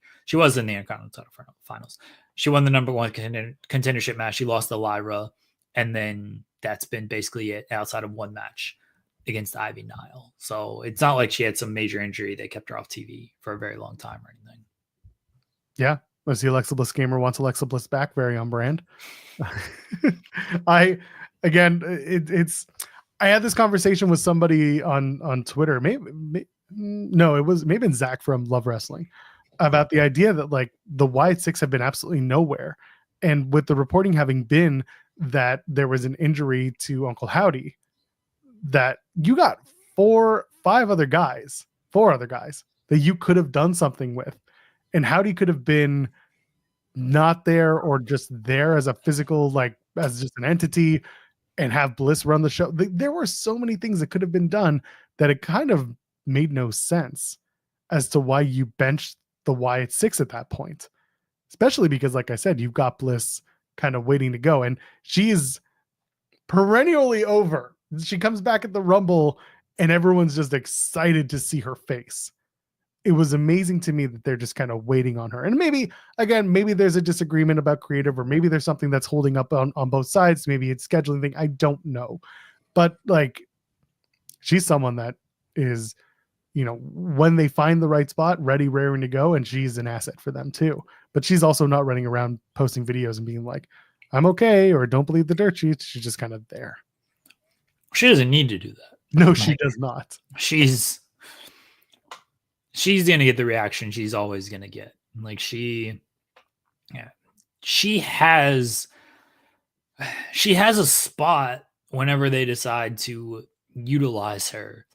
the Intercontinental title finals. She won the number one contendership match. She lost to Lyra. And then that's been basically it outside of one match against Ivy Nile. So it's not like she had some major injury that kept her off TV for a very long time or anything. Yeah. Was the Alexa Bliss gamer wants Alexa Bliss back? Very on brand. I had this conversation with somebody on Twitter. It was maybe Zach from Love Wrestling about the idea that like the Wyatt Six have been absolutely nowhere. And with the reporting having been that there was an injury to Uncle Howdy, that you got four other guys that you could have done something with. And Howdy could have been not there or just there as a physical, like as just an entity, and have Bliss run the show. There were so many things that could have been done that it kind of made no sense as to why you benched the Wyatt Six at that point. Especially because, like I said, you've got Bliss kind of waiting to go. And she's perennially over. She comes back at the Rumble and everyone's just excited to see her face. It was amazing to me that they're just kind of waiting on her. And maybe there's a disagreement about creative, or maybe there's something that's holding up on both sides. Maybe it's scheduling thing. I don't know. But like, she's someone that is, when they find the right spot, ready, raring to go. And she's an asset for them too. But she's also not running around posting videos and being like, I'm okay, or don't believe the dirt sheets. She's just kind of there. She doesn't need to do that. No, she does not. She's going to get the reaction she's always going to get. Like she has a spot whenever they decide to utilize her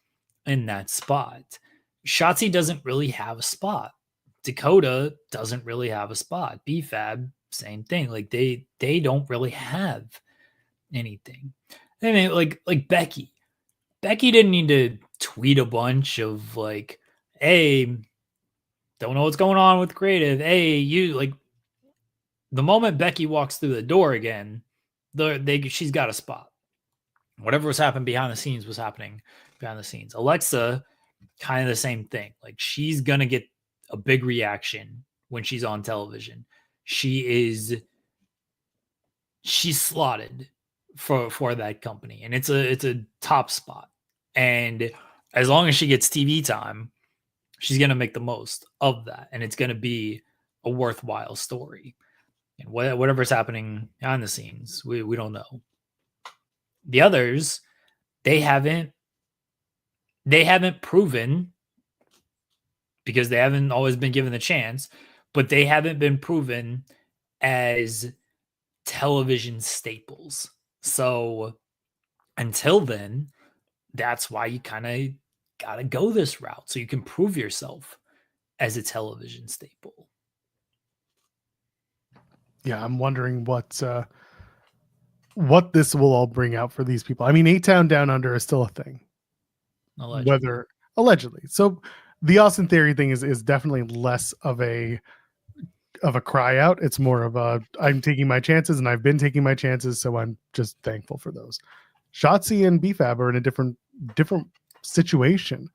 in that spot. Shotzi doesn't really have a spot. Dakota doesn't really have a spot. BFAB, same thing. Like they don't really have anything. I mean, like Becky. Becky didn't need to tweet a bunch of like, hey, don't know what's going on with creative. Hey, you like the moment Becky walks through the door again, she's got a spot. Whatever was happening behind the scenes was happening behind the scenes. Alexa, kind of the same thing. Like, she's gonna get a big reaction when she's on television. She's slotted for that company, and it's a top spot. And as long as she gets TV time, she's gonna make the most of that, and it's gonna be a worthwhile story. And whatever's happening behind the scenes, we don't know. The others, they haven't proven, because they haven't always been given the chance, but they haven't been proven as television staples. So until then, that's why you kind of got to go this route, so you can prove yourself as a television staple. Yeah, I'm wondering what this will all bring out for these people. I mean, A-Town Down Under is still a thing. Allegedly. So the Austin Theory thing is definitely less of a cry out. It's more of a, I'm taking my chances, and I've been taking my chances, so I'm just thankful for those. Shotzi and BFAB are in a different situation.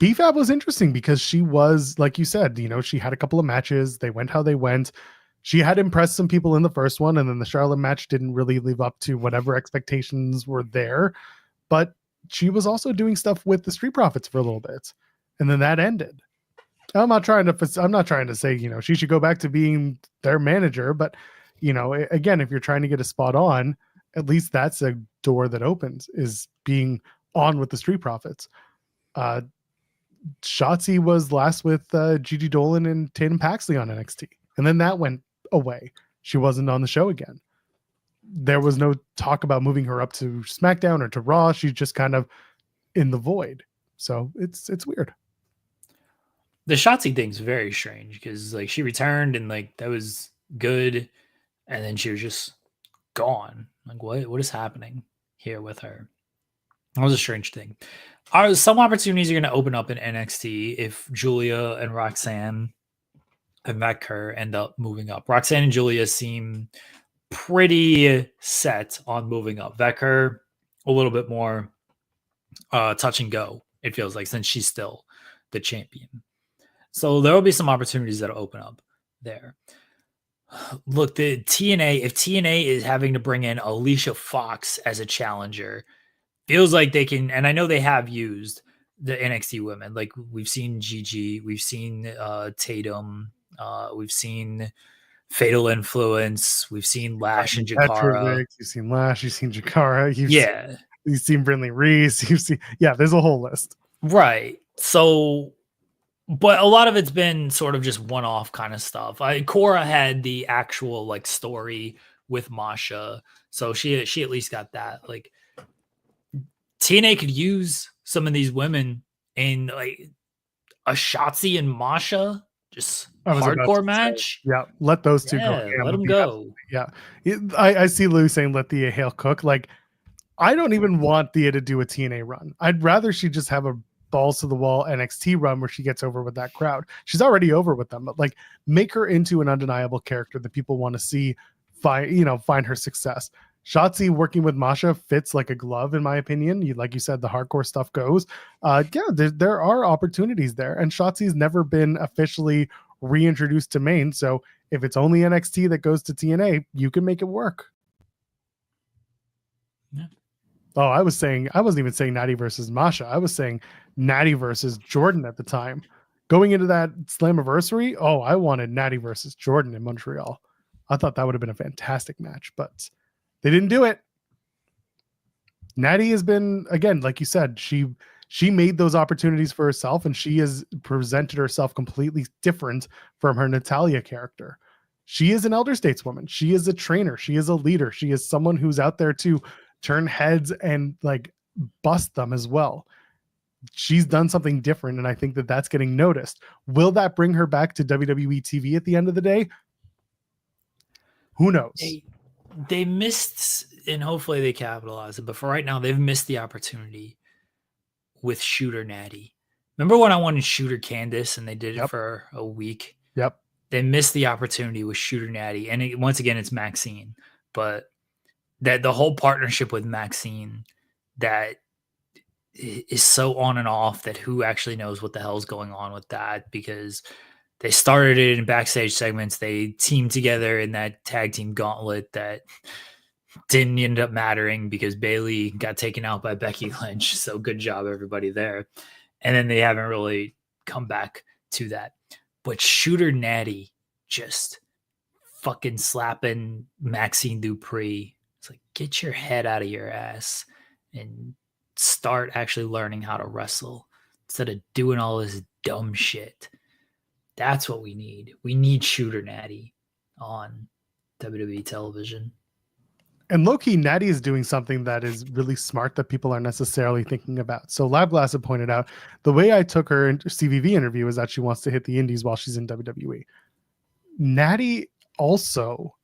BFAB was interesting because she was, like you said, she had a couple of matches. They went how they went. She had impressed some people in the first one, and then the Charlotte match didn't really live up to whatever expectations were there. But she was also doing stuff with the Street Profits for a little bit, and then that ended. I'm not trying to say, she should go back to being their manager, but again, if you're trying to get a spot on, at least that's a door that opens, is being on with the Street Profits. Shotzi was last with Gigi Dolan and Tatum Paxley on NXT, and then that went away. She wasn't on the show again. There was no talk about moving her up to SmackDown or to Raw. She's just kind of in the void. So it's weird. The Shotzi thing's very strange, because like she returned and like that was good, and then she was just gone. Like what is happening here with her? That was a strange thing. Some opportunities are going to open up in NXT if Julia and Roxanne and Matt Kerr end up moving up. Roxanne and Julia seem pretty set on moving up. Vecker, a little bit more touch and go, it feels like, since she's still the champion. So there will be some opportunities that will open up there. Look, the TNA, if TNA is having to bring in Alicia Fox as a challenger, feels like they can, and I know they have used the NXT women. Like we've seen Gigi, we've seen Tatum, we've seen Fatal Influence, we've seen Lash and Jakara. Petrovic, you've seen Lash, you've seen Jakara, you've seen Brindley Reese, there's a whole list. Right. So, but a lot of it's been sort of just one-off kind of stuff. Cora had the actual like story with Masha, so she at least got that. Like TNA could use some of these women in like a Shotzi and Masha just hardcore match. Yeah, let those two go. Let them go. Yeah, I see Lou saying let Thea Hale cook. Like, I don't even want Thea to do a TNA run. I'd rather she just have a balls to the wall NXT run where she gets over with that crowd. She's already over with them, but like make her into an undeniable character that people want to see find her success. Shotzi working with Masha fits like a glove, in my opinion. Like you said, the hardcore stuff goes. There are opportunities there, and Shotzi's never been officially reintroduced to main. So if it's only NXT that goes to TNA, you can make it work. Yeah. Oh, I wasn't even saying Natty versus Masha. I was saying Natty versus Jordan at the time. Going into that Slammiversary, I wanted Natty versus Jordan in Montreal. I thought that would have been a fantastic match, but they didn't do it. Natty has been, again, like you said, she made those opportunities for herself, and she has presented herself completely different from her Natalia character. She is an elder stateswoman. She is a trainer. She is a leader. She is someone who's out there to turn heads and like bust them as well. She's done something different, and I think that that's getting noticed. Will that bring her back to WWE TV at the end of the day? Who knows? They missed, and hopefully they capitalize it, but for right now, they've missed the opportunity with Shooter Natty. Remember when I wanted Shooter Candice and they did it for a week? Yep. They missed the opportunity with Shooter Natty. And once again, it's Maxine, but that the whole partnership with Maxine that is so on and off that who actually knows what the hell is going on with that, because they started it in backstage segments. They teamed together in that tag team gauntlet that didn't end up mattering because Bayley got taken out by Becky Lynch. So good job, everybody there. And then they haven't really come back to that. But Shooter Natty just fucking slapping Maxine Dupree. It's like, get your head out of your ass and start actually learning how to wrestle instead of doing all this dumb shit. That's what we need. We need Shooter Natty on WWE television. And low-key, Natty is doing something that is really smart that people aren't necessarily thinking about. So Labglass had pointed out, the way I took her CVV interview is that she wants to hit the indies while she's in WWE. Natty also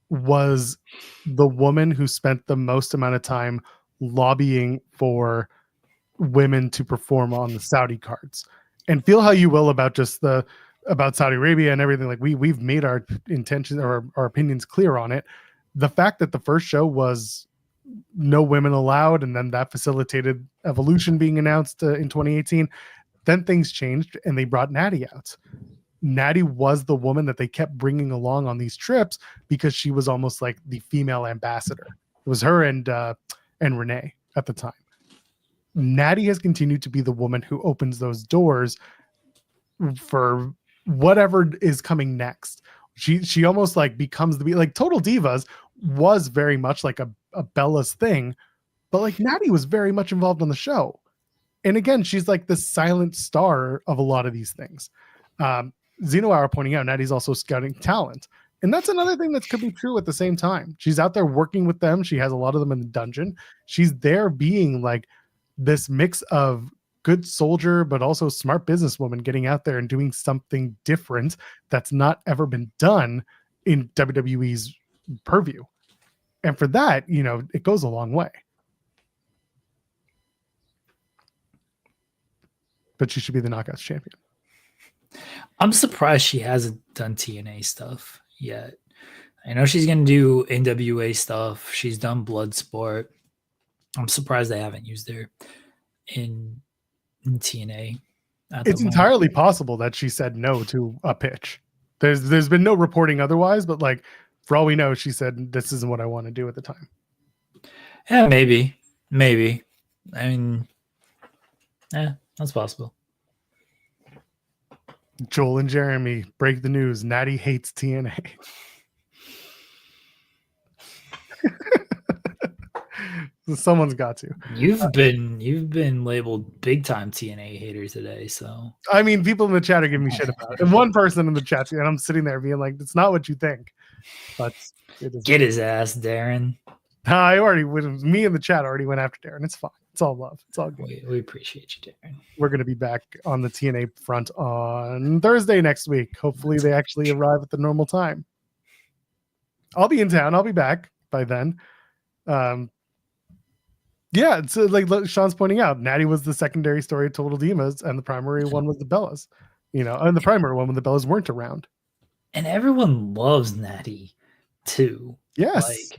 was the woman who spent the most amount of time lobbying for women to perform on the Saudi cards. And feel how you will about just about Saudi Arabia and everything. Like we've made our intentions or our opinions clear on it. The fact that the first show was no women allowed, and then that facilitated Evolution being announced in 2018, then things changed and they brought Natty out. Natty was the woman that they kept bringing along on these trips because she was almost like the female ambassador. It was her and Renee at the time. Natty has continued to be the woman who opens those doors for whatever is coming next. She almost like becomes like Total Divas was very much like a Bella's thing, but like Natty was very much involved on the show. And again, she's like the silent star of a lot of these things. Zeno Hour pointing out Natty's also scouting talent. And that's another thing that could be true at the same time. She's out there working with them. She has a lot of them in the dungeon. She's there being like this mix of good soldier, but also smart businesswoman getting out there and doing something different that's not ever been done in WWE's purview. And for that, it goes a long way. But she should be the Knockouts champion. I'm surprised she hasn't done TNA stuff yet. I know she's going to do NWA stuff. She's done Bloodsport. I'm surprised they haven't used her in TNA. It's entirely possible that she said no to a pitch. There's been no reporting otherwise, but like for all we know, she said this isn't what I want to do at the time. Yeah, maybe. I mean, that's possible. Joel and Jeremy break the news. Natty hates TNA. Someone's got to. You've been labeled big time TNA hater today. So I mean, people in the chat are giving me shit about it. And one person in the chat, and I'm sitting there being like, "It's not what you think." But get his ass, Darren. Me in the chat already went after Darren. It's fine. It's all love. It's all good. We appreciate you, Darren. We're going to be back on the TNA front on Thursday next week. Hopefully, they actually arrive at the normal time. I'll be in town. I'll be back by then. Yeah, it's like Sean's pointing out, Natty was the secondary story of Total Divas, and the primary one was the Bellas. And the primary one when the Bellas weren't around. And everyone loves Natty too. Yes.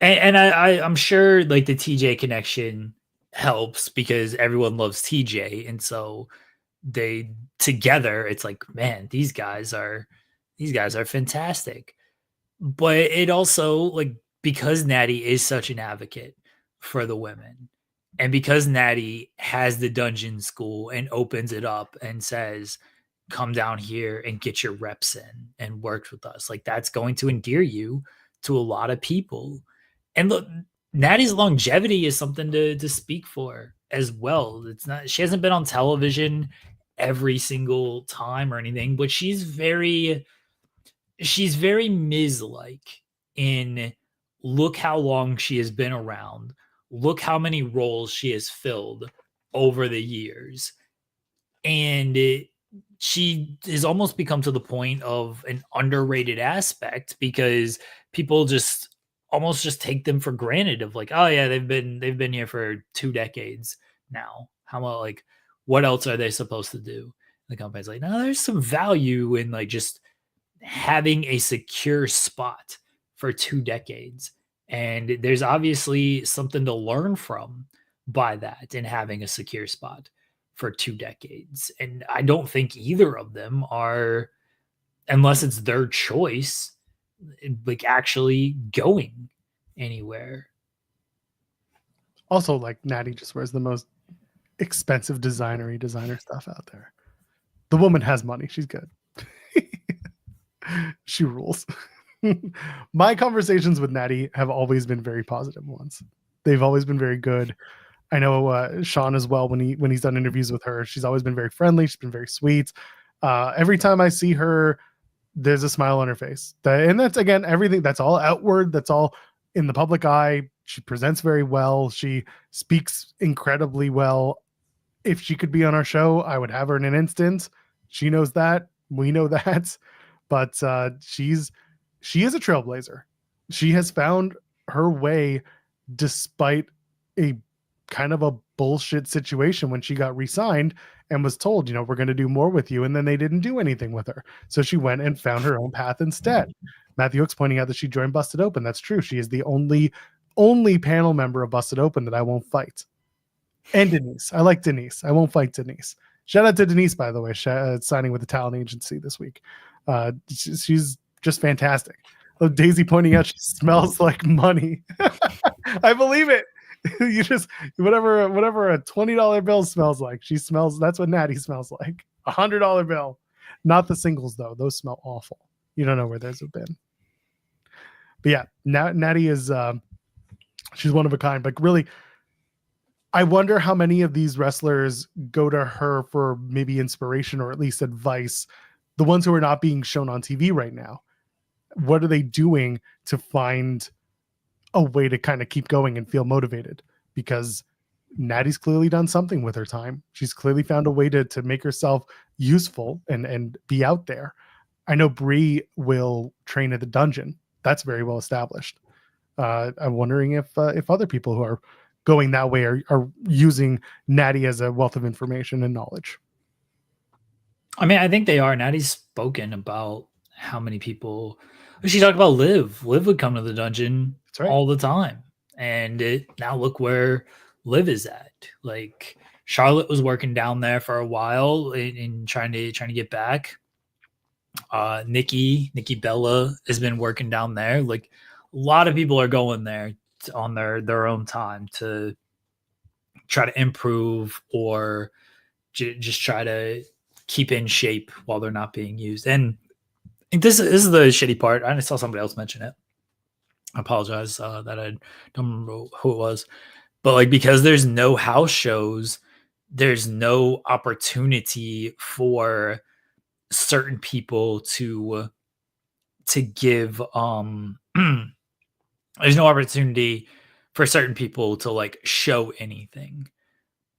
And I'm sure like the TJ connection helps because everyone loves TJ, and so they together it's like, man, these guys are fantastic. But it also, like, because Natty is such an advocate for the women, and because Natty has the dungeon school and opens it up and says, come down here and get your reps in and work with us, like, that's going to endear you to a lot of people. And look, Natty's longevity is something to speak for as well. It's not, she hasn't been on television every single time or anything, but she's very Miz-like in look how long she has been around. Look how many roles she has filled over the years. And she has almost become to the point of an underrated aspect because people just almost just take them for granted of like, oh yeah, they've been here for 2 decades now. How about, like, what else are they supposed to do? The company's like, no, there's some value in like just having a secure spot for 2 decades And there's obviously something to learn from by that and having a secure spot for 2 decades. And I don't think either of them are, unless it's their choice, like actually going anywhere. Also, like Natty just wears the most expensive designer stuff out there. The woman has money. She's good. She rules. My conversations with Natty have always been very positive ones. They've always been very good. I know Sean as well, when he's done interviews with her, she's always been very friendly. She's been very sweet. Every time I see her, there's a smile on her face. And that's, again, everything. That's all outward. That's all in the public eye. She presents very well. She speaks incredibly well. If she could be on our show, I would have her in an instant. She knows that. We know that. But she is a trailblazer. She has found her way despite a kind of a bullshit situation when she got re-signed and was told, we're going to do more with you. And then they didn't do anything with her. So she went and found her own path instead. Matthew Hooks pointing out that she joined Busted Open. That's true. She is the only panel member of Busted Open that I won't fight. And Denise. I like Denise. I won't fight Denise. Shout out to Denise, by the way, signing with the talent agency this week. She's just fantastic. Daisy pointing out she smells like money. I believe it. You just, whatever a $20 bill smells like, she smells. That's what Natty smells like. $100 bill. Not the singles, though. Those smell awful. You don't know where those have been. But yeah, Natty is, she's one of a kind. Like, really, I wonder how many of these wrestlers go to her for maybe inspiration or at least advice. The ones who are not being shown on TV right now. What are they doing to find a way to kind of keep going and feel motivated? Because Natty's clearly done something with her time. She's clearly found a way to make herself useful and be out there. I know Bree will train at the dungeon. That's very well established. I'm wondering if other people who are going that way are using Natty as a wealth of information and knowledge. I mean, I think they are. Natty's spoken about how many people. She talked about Liv. Liv would come to the dungeon all the time, and now look where Liv is at. Like, Charlotte was working down there for a while in trying to get back. Nikki Bella has been working down there. Like, a lot of people are going there on their own time to try to improve or just try to keep in shape while they're not being used. And this is the shitty part. I saw somebody else mention it. I apologize that I don't remember who it was. But like, because there's no house shows, there's no opportunity for certain people to give there's no opportunity for certain people to like show anything,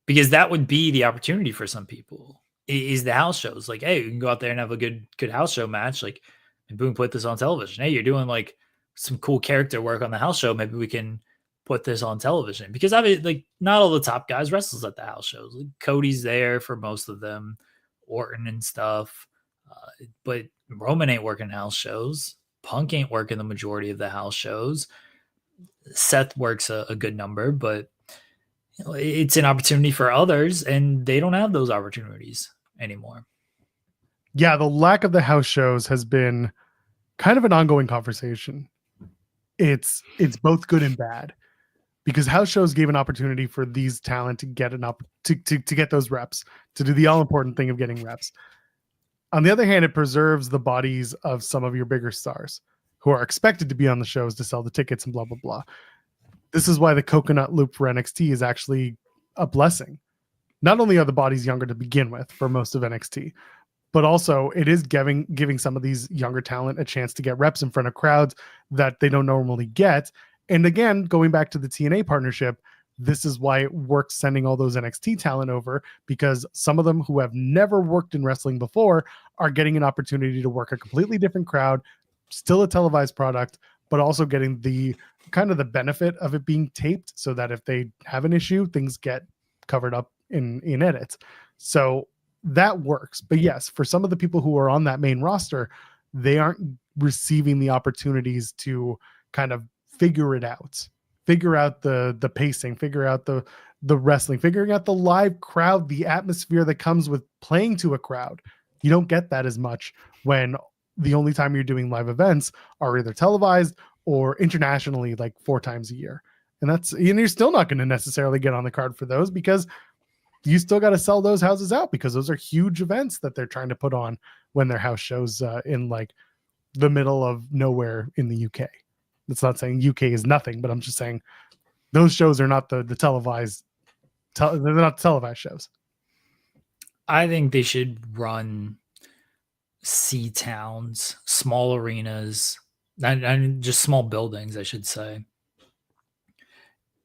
because that would be the opportunity for some people is the house shows. Like, hey, you can go out there and have a good house show match. Like, maybe we can put this on television. Hey, you're doing like some cool character work on the house show. Maybe we can put this on television, because I mean, like, not all the top guys wrestles at the house shows. Like, Cody's there for most of them, Orton and stuff. But Roman ain't working house shows. Punk ain't working the majority of the house shows. Seth works a good number, but it's an opportunity for others, and they don't have those opportunities anymore. Yeah, the lack of the house shows has been kind of an ongoing conversation. It's both good and bad, because house shows gave an opportunity for these talent to get to get those reps, to do the all important thing of getting reps. On the other hand, it preserves the bodies of some of your bigger stars who are expected to be on the shows to sell the tickets and blah, blah, blah. This is why the coconut loop for NXT is actually a blessing. Not only are the bodies younger to begin with for most of NXT, but also it is giving some of these younger talent a chance to get reps in front of crowds that they don't normally get. And again, going back to the TNA partnership, this is why it works sending all those NXT talent over, because some of them who have never worked in wrestling before are getting an opportunity to work a completely different crowd, still a televised product, but also getting the kind of the benefit of it being taped, so that if they have an issue, things get covered up in edits. So that works. But yes, for some of the people who are on that main roster, they aren't receiving the opportunities to kind of figure it out. Figure out the pacing, figure out the wrestling, figuring out the live crowd, the atmosphere that comes with playing to a crowd. You don't get that as much when the only time you're doing live events are either televised or internationally, like 4 times a year. And you're still not going to necessarily get on the card for those, because you still got to sell those houses out, because those are huge events that they're trying to put on when their house shows in like the middle of nowhere in the UK. It's not saying UK is nothing, but I'm just saying those shows are not the televised. They're not televised shows. I think they should run sea towns, small arenas, and just small buildings, I should say.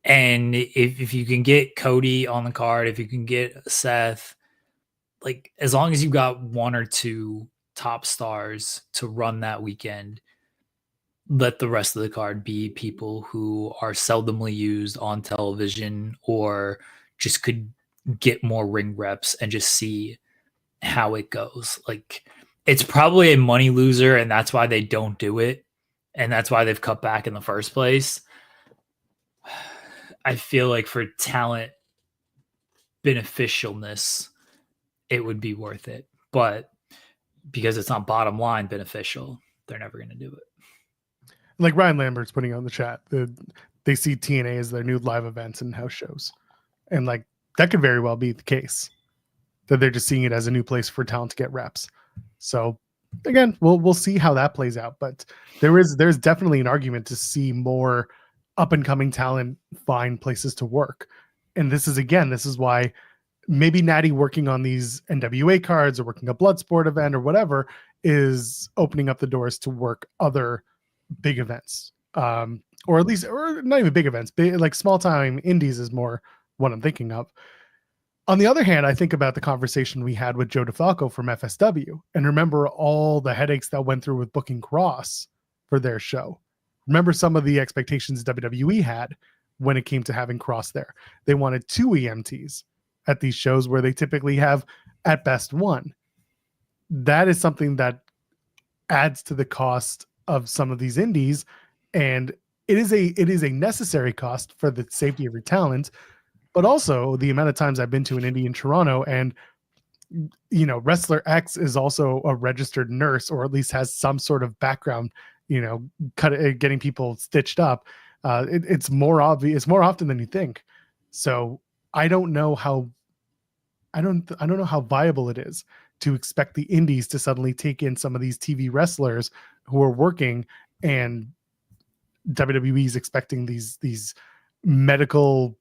And if you can get Cody on the card, if you can get Seth, like as long as you got 1 or 2 top stars to run that weekend, let the rest of the card be people who are seldomly used on television or just could get more ring reps and just see how it goes. Like it's probably a money loser, and that's why they don't do it. And that's why they've cut back in the first place. I feel like for talent beneficialness, it would be worth it. But because it's not bottom line beneficial, they're never going to do it. Like Ryan Lambert's putting on the chat, they see TNA as their new live events and house shows. And like that could very well be the case, that they're just seeing it as a new place for talent to get reps. So again, we'll see how that plays out. But there's definitely an argument to see more up and coming talent find places to work. And this is why maybe Natty working on these NWA cards or working a Bloodsport event or whatever is opening up the doors to work other big events, or at least, or not even big events, like small time indies is more what I'm thinking of. On the other hand, I think about the conversation we had with Joe DeFalco from FSW, and remember all the headaches that went through with booking Cross for their show. Remember some of the expectations WWE had when it came to having Cross there. They wanted 2 EMTs at these shows where they typically have at best 1. That is something that adds to the cost of some of these indies, and it is a necessary cost for the safety of your talent, but also the amount of times I've been to an indie in Toronto, and Wrestler X is also a registered nurse, or at least has some sort of background, getting people stitched up. It's more obvious, more often than you think. So I don't know how viable it is to expect the indies to suddenly take in some of these TV wrestlers who are working, and WWE is expecting these medical,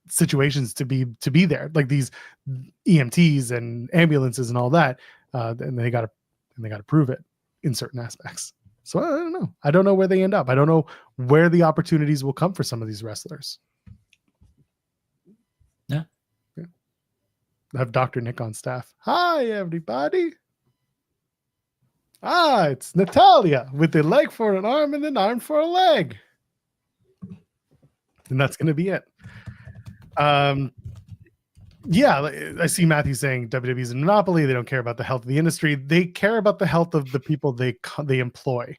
situations to be there, like these EMTs and ambulances and all that, and they got to prove it in certain aspects. So I don't know. I don't know where they end up. I don't know where the opportunities will come for some of these wrestlers. Yeah. I have Dr. Nick on staff. Hi, everybody. It's Natalia with the leg for an arm and an arm for a leg. And that's going to be it. Yeah, I see Matthew saying WWE is a monopoly. They don't care about the health of the industry. They care about the health of the people they employ,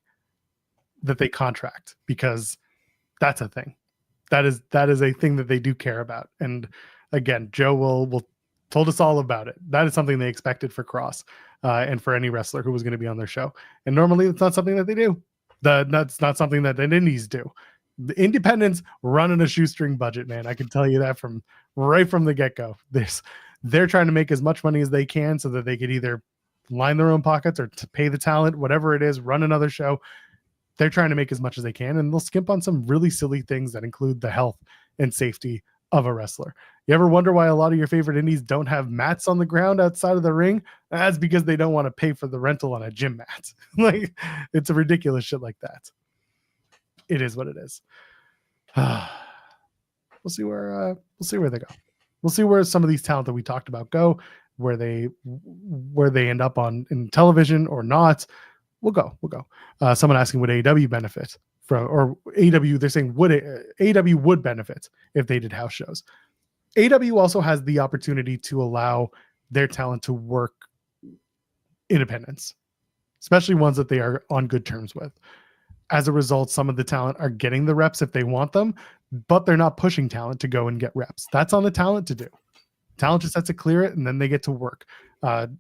that they contract, because that's a thing. That is a thing that they do care about. And again, Joe will told us all about it. That is something they expected for Cross, and for any wrestler who was going to be on their show. And normally it's not something that they do. That's not something that the indies do. The independents running a shoestring budget, man. I can tell you that right from the get-go. They're trying to make as much money as they can so that they could either line their own pockets or to pay the talent, whatever it is, run another show. They're trying to make as much as they can, and they'll skimp on some really silly things that include the health and safety of a wrestler. You ever wonder why a lot of your favorite indies don't have mats on the ground outside of the ring? That's because they don't want to pay for the rental on a gym mat. Like, it's a ridiculous shit like that. It is what it is. We'll see where they go. We'll see where some of these talent that we talked about go, where they end up in television or not. We'll go. Someone asking, would AEW benefit from, or AEW? They're saying AEW would benefit if they did house shows. AEW also has the opportunity to allow their talent to work independents, especially ones that they are on good terms with. As a result, some of the talent are getting the reps if they want them, but they're not pushing talent to go and get reps. That's on the talent to do. Talent just has to clear it, and then they get to work.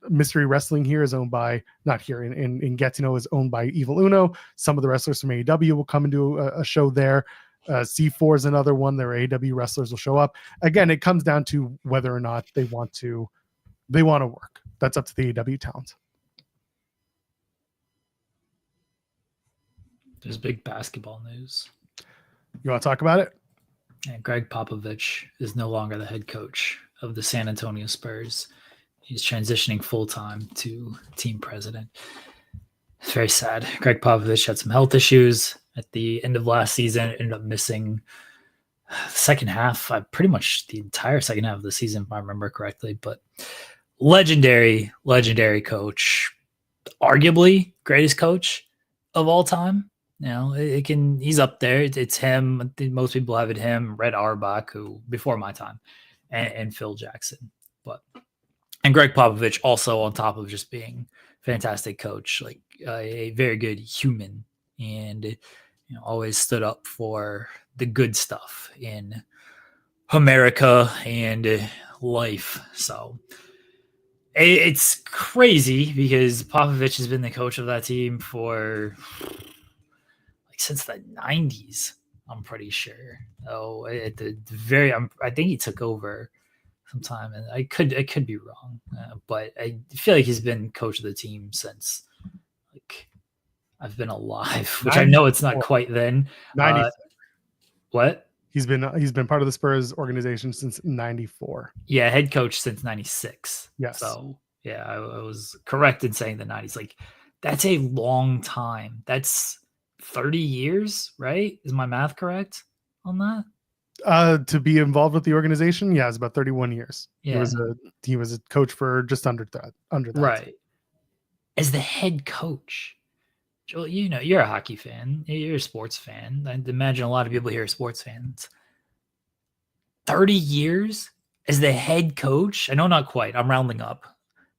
Mystery Wrestling here is owned by, not here, in Gatineau is owned by Evil Uno. Some of the wrestlers from AEW will come and do a show there. C4 is another one. Their AEW wrestlers will show up. Again, it comes down to whether or not they want to work. That's up to the AEW talent. There's big basketball news. You want to talk about it? And Greg Popovich is no longer the head coach of the San Antonio Spurs. He's transitioning full-time to team president. It's very sad. Greg Popovich had some health issues at the end of last season, ended up missing the second half, pretty much the entire second half of the season, if I remember correctly. But legendary coach, arguably greatest coach of all time. You know, he's up there. It's him. I think most people have it him, Red Auerbach, who before my time, and Phil Jackson. And Greg Popovich also, on top of just being fantastic coach, like a very good human, and always stood up for the good stuff in America and life. So it's crazy because Popovich has been the coach of that team for since the 90s, I'm pretty sure. Oh, at the very, I think he took over sometime, and I could be wrong, but I feel like he's been coach of the team since like I've been alive, which 94. I know it's not quite then. 96. What? He's been part of the Spurs organization since 94. Yeah, head coach since 96. Yes. So yeah, I was correct in saying the 90s. Like that's a long time. That's 30 years, right? Is my math correct on that? To be involved with the organization, yeah, it's about 31 years. Yeah. He was a coach for just under that. Right. As the head coach, Joel, you're a hockey fan. You're a sports fan. I'd imagine a lot of people here are sports fans. 30 years as the head coach? I know not quite. I'm rounding up.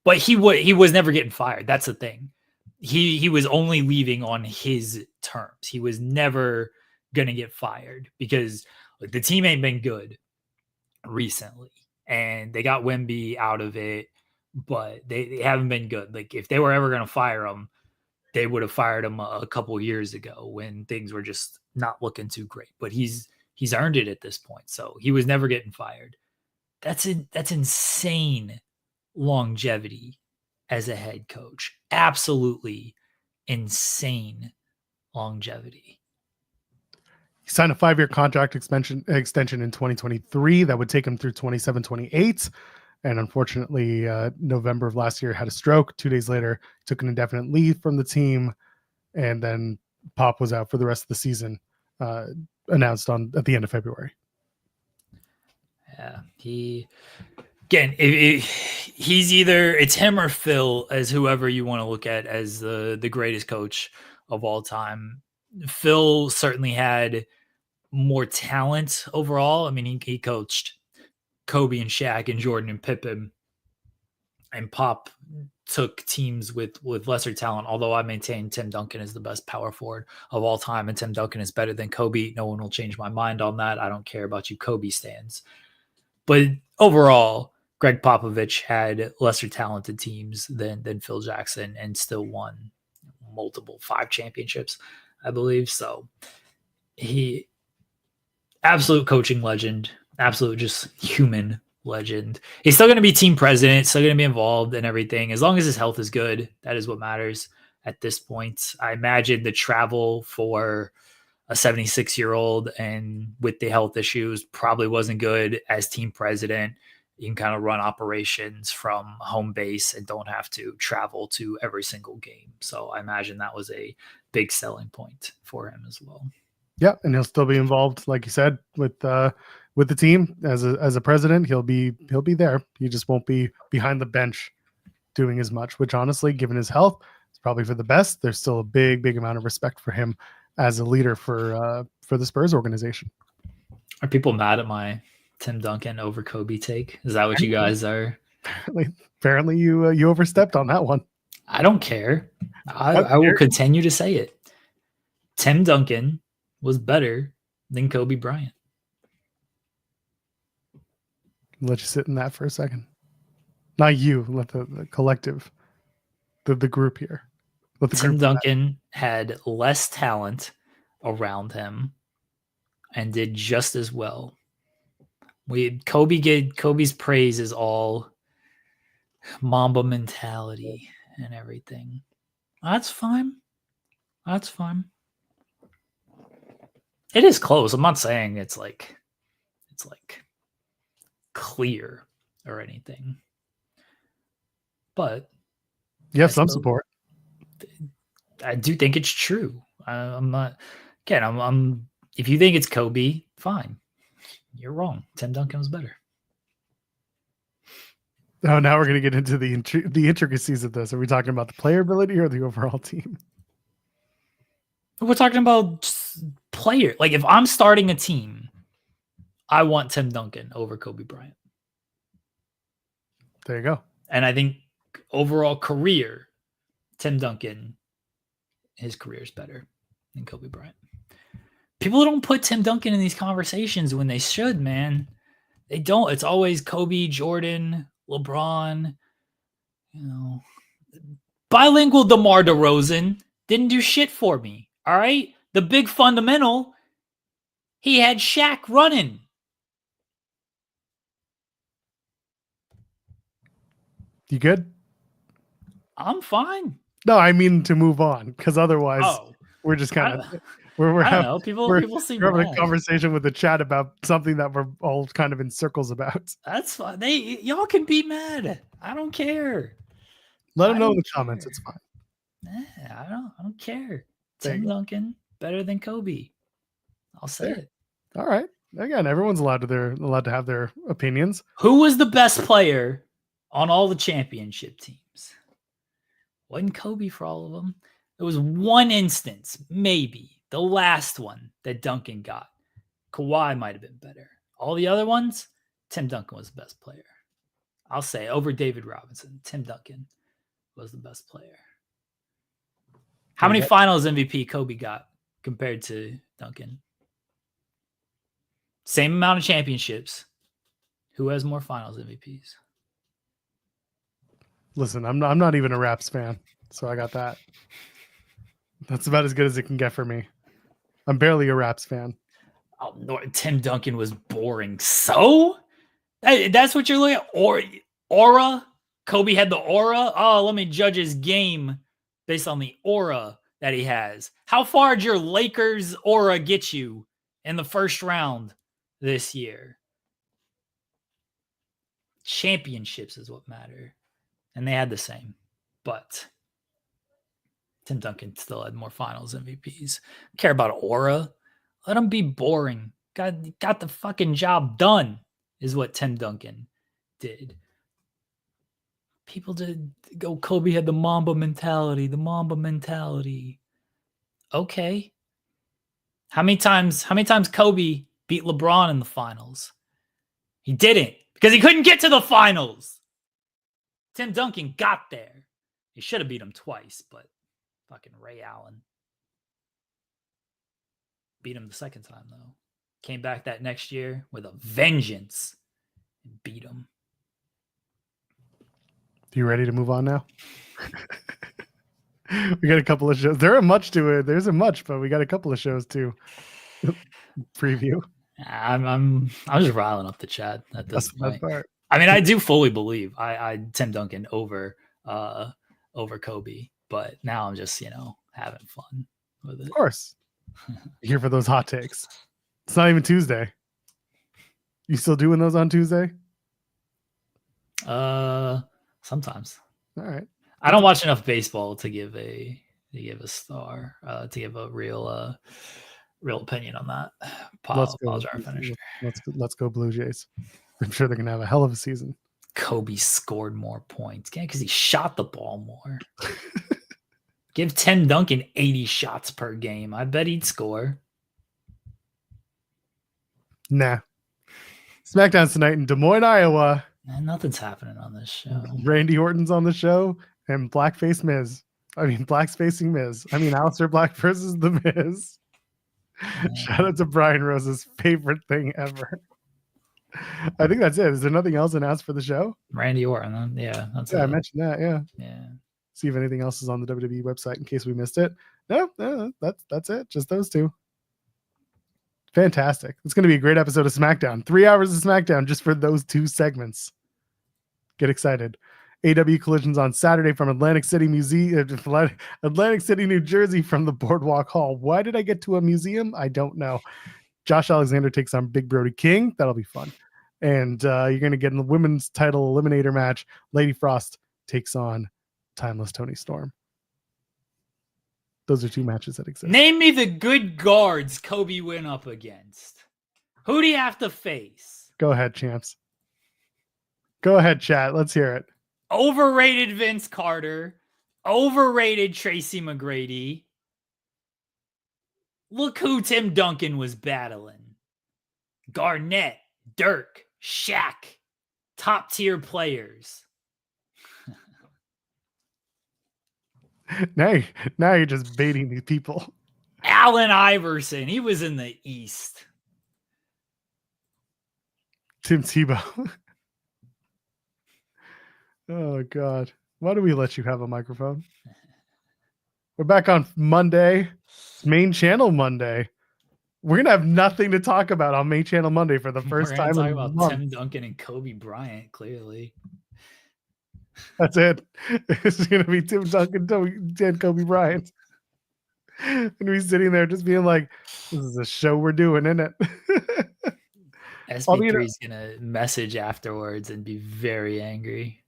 But he was never getting fired. That's the thing. He was only leaving on his terms. He was never going to get fired because the team ain't been good recently. And they got Wemby out of it, but they haven't been good. Like if they were ever going to fire him, they would have fired him a couple years ago when things were just not looking too great. But he's earned it at this point. So he was never getting fired. That's insane longevity as a head coach. Absolutely insane longevity. He signed a 5-year contract extension in 2023 that would take him through 27-28. And unfortunately, November of last year had a stroke. 2 days later, took an indefinite leave from the team. And then Pop was out for the rest of the season, announced at the end of February. Yeah, he's either it's him or Phil as whoever you want to look at as the greatest coach of all time. Phil certainly had more talent overall. I mean, he coached Kobe and Shaq and Jordan and Pippen, and Pop took teams with lesser talent, although I maintain Tim Duncan is the best power forward of all time, and Tim Duncan is better than Kobe. No one will change my mind on that. I don't care about you Kobe stans. But overall, Greg Popovich had lesser talented teams than Phil Jackson and still won multiple 5 championships, I believe. So he absolute coaching legend, absolute just human legend. He's still going to be team president, still going to be involved in everything. As long as his health is good, that is what matters at this point. I imagine the travel for a 76-year-old and with the health issues probably wasn't good as team president. You can kind of run operations from home base and don't have to travel to every single game. So I imagine that was a big selling point for him as well. Yeah, and he'll still be involved, like you said, with the team as a president. He'll be there. He just won't be behind the bench doing as much, which honestly, given his health, is probably for the best. There's still a big amount of respect for him as a leader for the Spurs organization. Are people mad at my Tim Duncan over Kobe take? Is that what you guys are? Apparently you overstepped on that one. I don't care. I will continue to say it. Tim Duncan was better than Kobe Bryant. Let you sit in that for a second. Not you, let the collective, the group here. Let the Tim group Duncan had less talent around him and did just as well. Kobe's praise is all Mamba mentality and everything. That's fine. That's fine. It is close. I'm not saying it's like clear or anything. But you have some support. I do think it's true. I'm not. Again, I'm. If you think it's Kobe, fine. You're wrong. Tim Duncan was better. Oh, now we're going to get into the intricacies of this. Are we talking about the player ability or the overall team? We're talking about player. Like, if I'm starting a team, I want Tim Duncan over Kobe Bryant. There you go. And I think overall career, Tim Duncan, his career is better than Kobe Bryant. People don't put Tim Duncan in these conversations when they should, man. They don't. It's always Kobe, Jordan, LeBron, bilingual DeMar DeRozan didn't do shit for me. All right. The big fundamental, he had Shaq running. You good? I'm fine. No, I mean to move on, because otherwise we're just kind of we're having people seem having a conversation with the chat about something that we're all kind of in circles about. That's fine. Y'all can be mad. I don't care. Let them know in the comments. It's fine. I don't care. Tim Duncan better than Kobe. I'll say it. All right. Again, everyone's allowed to have their opinions. Who was the best player on all the championship teams? Wasn't Kobe for all of them. There was one instance, maybe the last one, that Duncan got. Kawhi might have been better. All the other ones, Tim Duncan was the best player. I'll say over David Robinson, Tim Duncan was the best player. How many finals MVP Kobe got compared to Duncan? Same amount of championships. Who has more finals MVPs? Listen, I'm not even a Raps fan, so I got that. That's about as good as it can get for me. I'm barely a Raps fan. Oh, no, Tim Duncan was boring. So that's what you're looking at? Aura? Kobe had the aura? Oh, let me judge his game based on the aura that he has. How far did your Lakers aura get you in the first round this year? Championships is what matter. And they had the same. But Tim Duncan still had more finals MVPs. Care about aura? Let him be boring. Got the fucking job done is what Tim Duncan did. People did go, Kobe had the Mamba mentality. Okay. How many times Kobe beat LeBron in the finals? He didn't, because he couldn't get to the finals. Tim Duncan got there. He should have beat him twice, but fucking Ray Allen beat him the second time, though. Came back that next year with a vengeance and beat him. You ready to move on now? We got a couple of shows. There isn't much to it. There isn't much, but we got a couple of shows to preview. I'm just riling up the chat at this point. Part. I mean, I do fully believe I Tim Duncan over Kobe, but now I'm just having fun with it. Of course, here for those hot takes. It's not even Tuesday. You still doing those on Tuesday? Sometimes. All right. I don't watch enough baseball to give a star, to give a real opinion on that. Let's go Blue Jays. I'm sure they're gonna have a hell of a season. Kobe scored more points, because he shot the ball more. Give Tim Duncan 80 shots per game. I bet he'd score. Nah. SmackDown's tonight in Des Moines, Iowa. Man, nothing's happening on this show. Randy Orton's on the show and Blackface Miz. I mean, Black's facing Miz. I mean, Aleister Black versus the Miz. Shout out to Brian Rose's favorite thing ever. I think that's it. Is there nothing else announced for the show? Randy Orton. Yeah, that's I mentioned that. Yeah. Yeah. See if anything else is on the WWE website in case we missed it. No, that's it. Just those two. Fantastic. It's going to be a great episode of SmackDown. 3 hours of SmackDown just for those two segments. Get excited. AEW Collisions on Saturday from Atlantic City, New Jersey from the Boardwalk Hall. Why did I get to a museum? I don't know. Josh Alexander takes on Big Brody King. That'll be fun. And you're going to get in the women's title eliminator match. Lady Frost takes on Timeless Tony Storm. Those are 2 matches that exist. Name me the good guards Kobe went up against. Who do you have to face? Go ahead, champs. Go ahead, chat. Let's hear it. Overrated Vince Carter. Overrated Tracy McGrady. Look who Tim Duncan was battling. Garnett, Dirk, Shaq. Top tier players. Now you're just baiting these people. Allen Iverson. He was in the East. Tim Tebow. Oh, God. Why do we let you have a microphone? We're back on Monday. Main channel Monday. We're going to have nothing to talk about on main channel Monday for the first time in a month. About Tim Duncan and Kobe Bryant, clearly. That's it. It's going to be Tim Duncan and Kobe Bryant. And we're sitting there just being like, this is a show we're doing, isn't it? SB3 is going to message afterwards and be very angry.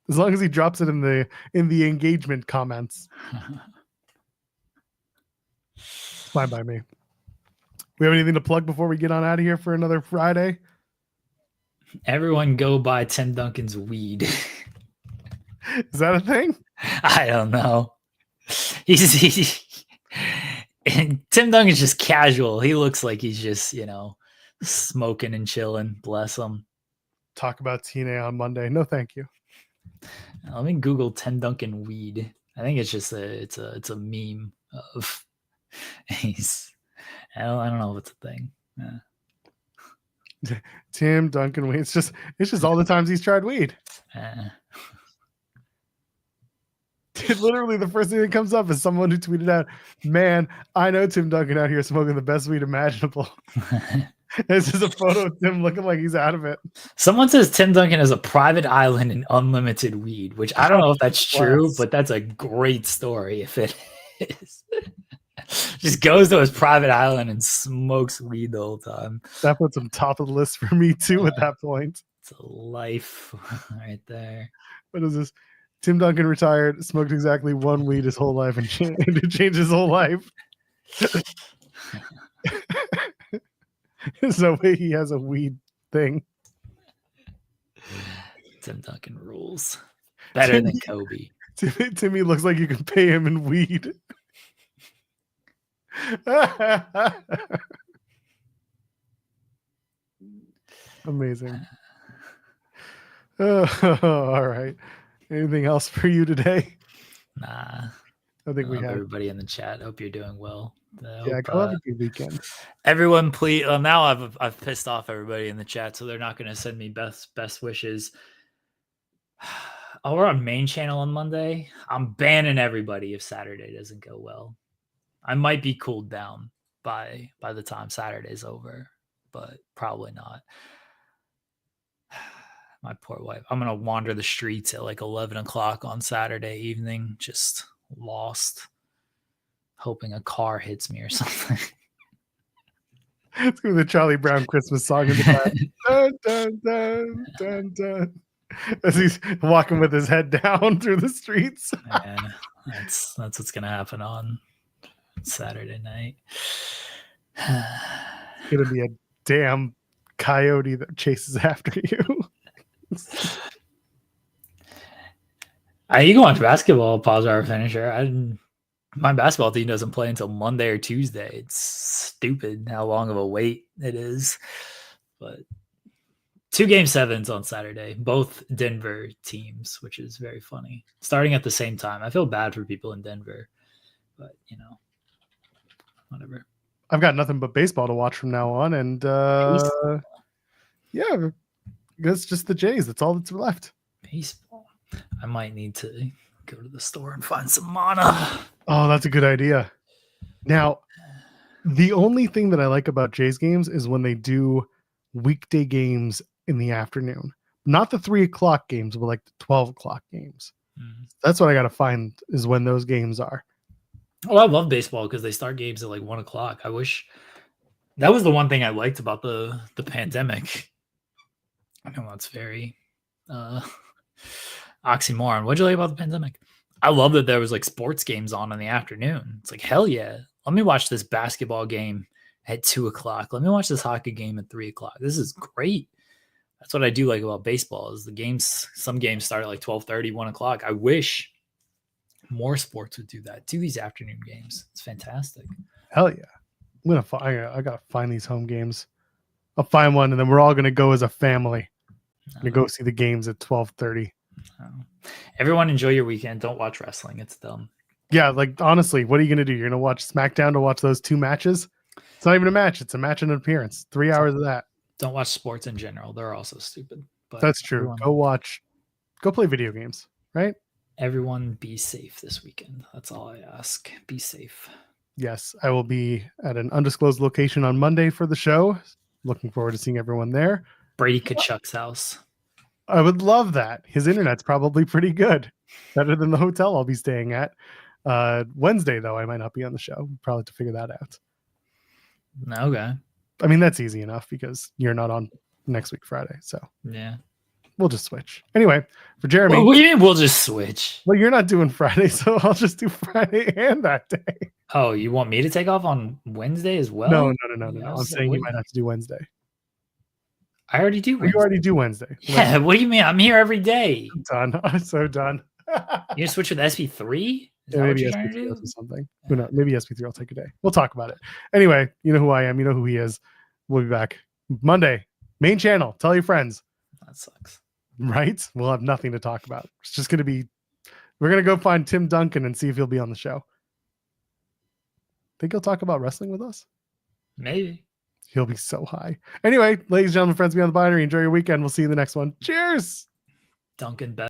As long as he drops it in the engagement comments. Fine by me. We have anything to plug before we get on out of here for another Friday? Everyone go buy Tim Duncan's weed. Is that a thing? I don't know. And Tim Duncan's just casual. He looks like he's just, smoking and chilling. Bless him. Talk about TNA on Monday. No, thank you. Let me Google Tim Duncan weed. I think it's just it's a meme of I don't know if it's a thing. Yeah. Tim Duncan weed. It's just all the times he's tried weed. Literally the first thing that comes up is someone who tweeted out, "Man, I know Tim Duncan out here smoking the best weed imaginable." This is a photo of Tim looking like he's out of it. Someone says Tim Duncan has a private island and unlimited weed, which I don't know if that's true, but that's a great story if it is. Just goes to his private island and smokes weed the whole time. That puts him top of the list for me too at that point. It's a life right there. What is this? Tim Duncan retired, smoked exactly 1 weed his whole life and it changed his whole life. There's no way he has a weed thing. Tim Duncan rules. Better than Kobe. Timmy looks like you can pay him in weed. Amazing. All right. Anything else for you today? Nah. I think we have everybody in the chat. Hope you're doing well. Yeah, go have a good weekend. Everyone, please. Now I've pissed off everybody in the chat, so they're not going to send me best wishes. Oh, we're on main channel on Monday. I'm banning everybody if Saturday doesn't go well. I might be cooled down by the time Saturday's over, but probably not. My poor wife. I'm gonna wander the streets at like 11 o'clock on Saturday evening, just lost, hoping a car hits me or something. It's gonna be the Charlie Brown Christmas song in the back. Dun, dun, dun, dun, dun. As he's walking with his head down through the streets. Yeah, that's what's gonna happen on Saturday night. It's gonna be a damn coyote that chases after you. You can watch basketball, pause our finisher. My basketball team doesn't play until Monday or Tuesday. It's stupid how long of a wait it is, but 2 game 7s on Saturday, both Denver teams, which is very funny. Starting at the same time. I feel bad for people in Denver, but whatever. I've got nothing but baseball to watch from now on, and yeah, that's just the Jays. That's all that's left. Baseball. I might need to go to the store and find some mana. Oh, that's a good idea. Now, the only thing that I like about Jays games is when they do weekday games in the afternoon. Not the 3 o'clock games, but like the 12 o'clock games. Mm-hmm. That's what I got to find is when those games are. Oh, I love baseball because they start games at like 1 o'clock. I wish that was the one thing I liked about the pandemic. I know that's very oxymoron. What'd you like about the pandemic? I love that there was like sports games on in the afternoon. It's like, hell yeah. Let me watch this basketball game at 2 o'clock. Let me watch this hockey game at 3 o'clock. This is great. That's what I do like about baseball is the games. Some games start at like 12:30, 1 o'clock. I wish more sports would do that. Do these afternoon games. It's fantastic. Hell yeah. I gotta find these home games. I'll find one, and then we're all gonna go as a family. Gonna go see the games at 12:30. Everyone enjoy your weekend. Don't watch wrestling. It's dumb. Yeah, like honestly, what are you gonna do? You're gonna watch SmackDown to watch those 2 matches? It's not even a match. It's a match and an appearance. 3 hours of that. Don't watch sports in general. They're also stupid. But that's true. Go play video games, right? Everyone be safe this weekend. That's all I ask. Be safe. Yes, I will be at an undisclosed location on Monday for the show. Looking forward to seeing everyone there. Brady Kachuk's house. I would love that. His internet's probably pretty good. Better than the hotel I'll be staying at. Wednesday, though, I might not be on the show. Probably have to figure that out. Okay. I mean, that's easy enough because you're not on next week Friday. So yeah, we'll just switch. Anyway, for Jeremy. What do you mean we'll just switch? Well, you're not doing Friday, so I'll just do Friday and that day. Oh, you want me to take off on Wednesday as well? No. I'm saying you might have to do Wednesday. I already do Wednesday. You already do Wednesday. Yeah, what do you mean? I'm here every day. I'm done. I'm so done. You switch with SP3? Yeah, maybe SP3 or something. Who knows? Maybe SP3 will take a day. We'll talk about it. Anyway, you know who I am. You know who he is. We'll be back Monday. Main channel. Tell your friends. That sucks. Right? We'll have nothing to talk about. It's just going to be, we're going to go find Tim Duncan and see if he'll be on the show. Think he'll talk about wrestling with us? Maybe. He'll be so high. Anyway, ladies and gentlemen, friends beyond the binary, enjoy your weekend. We'll see you in the next one. Cheers. Duncan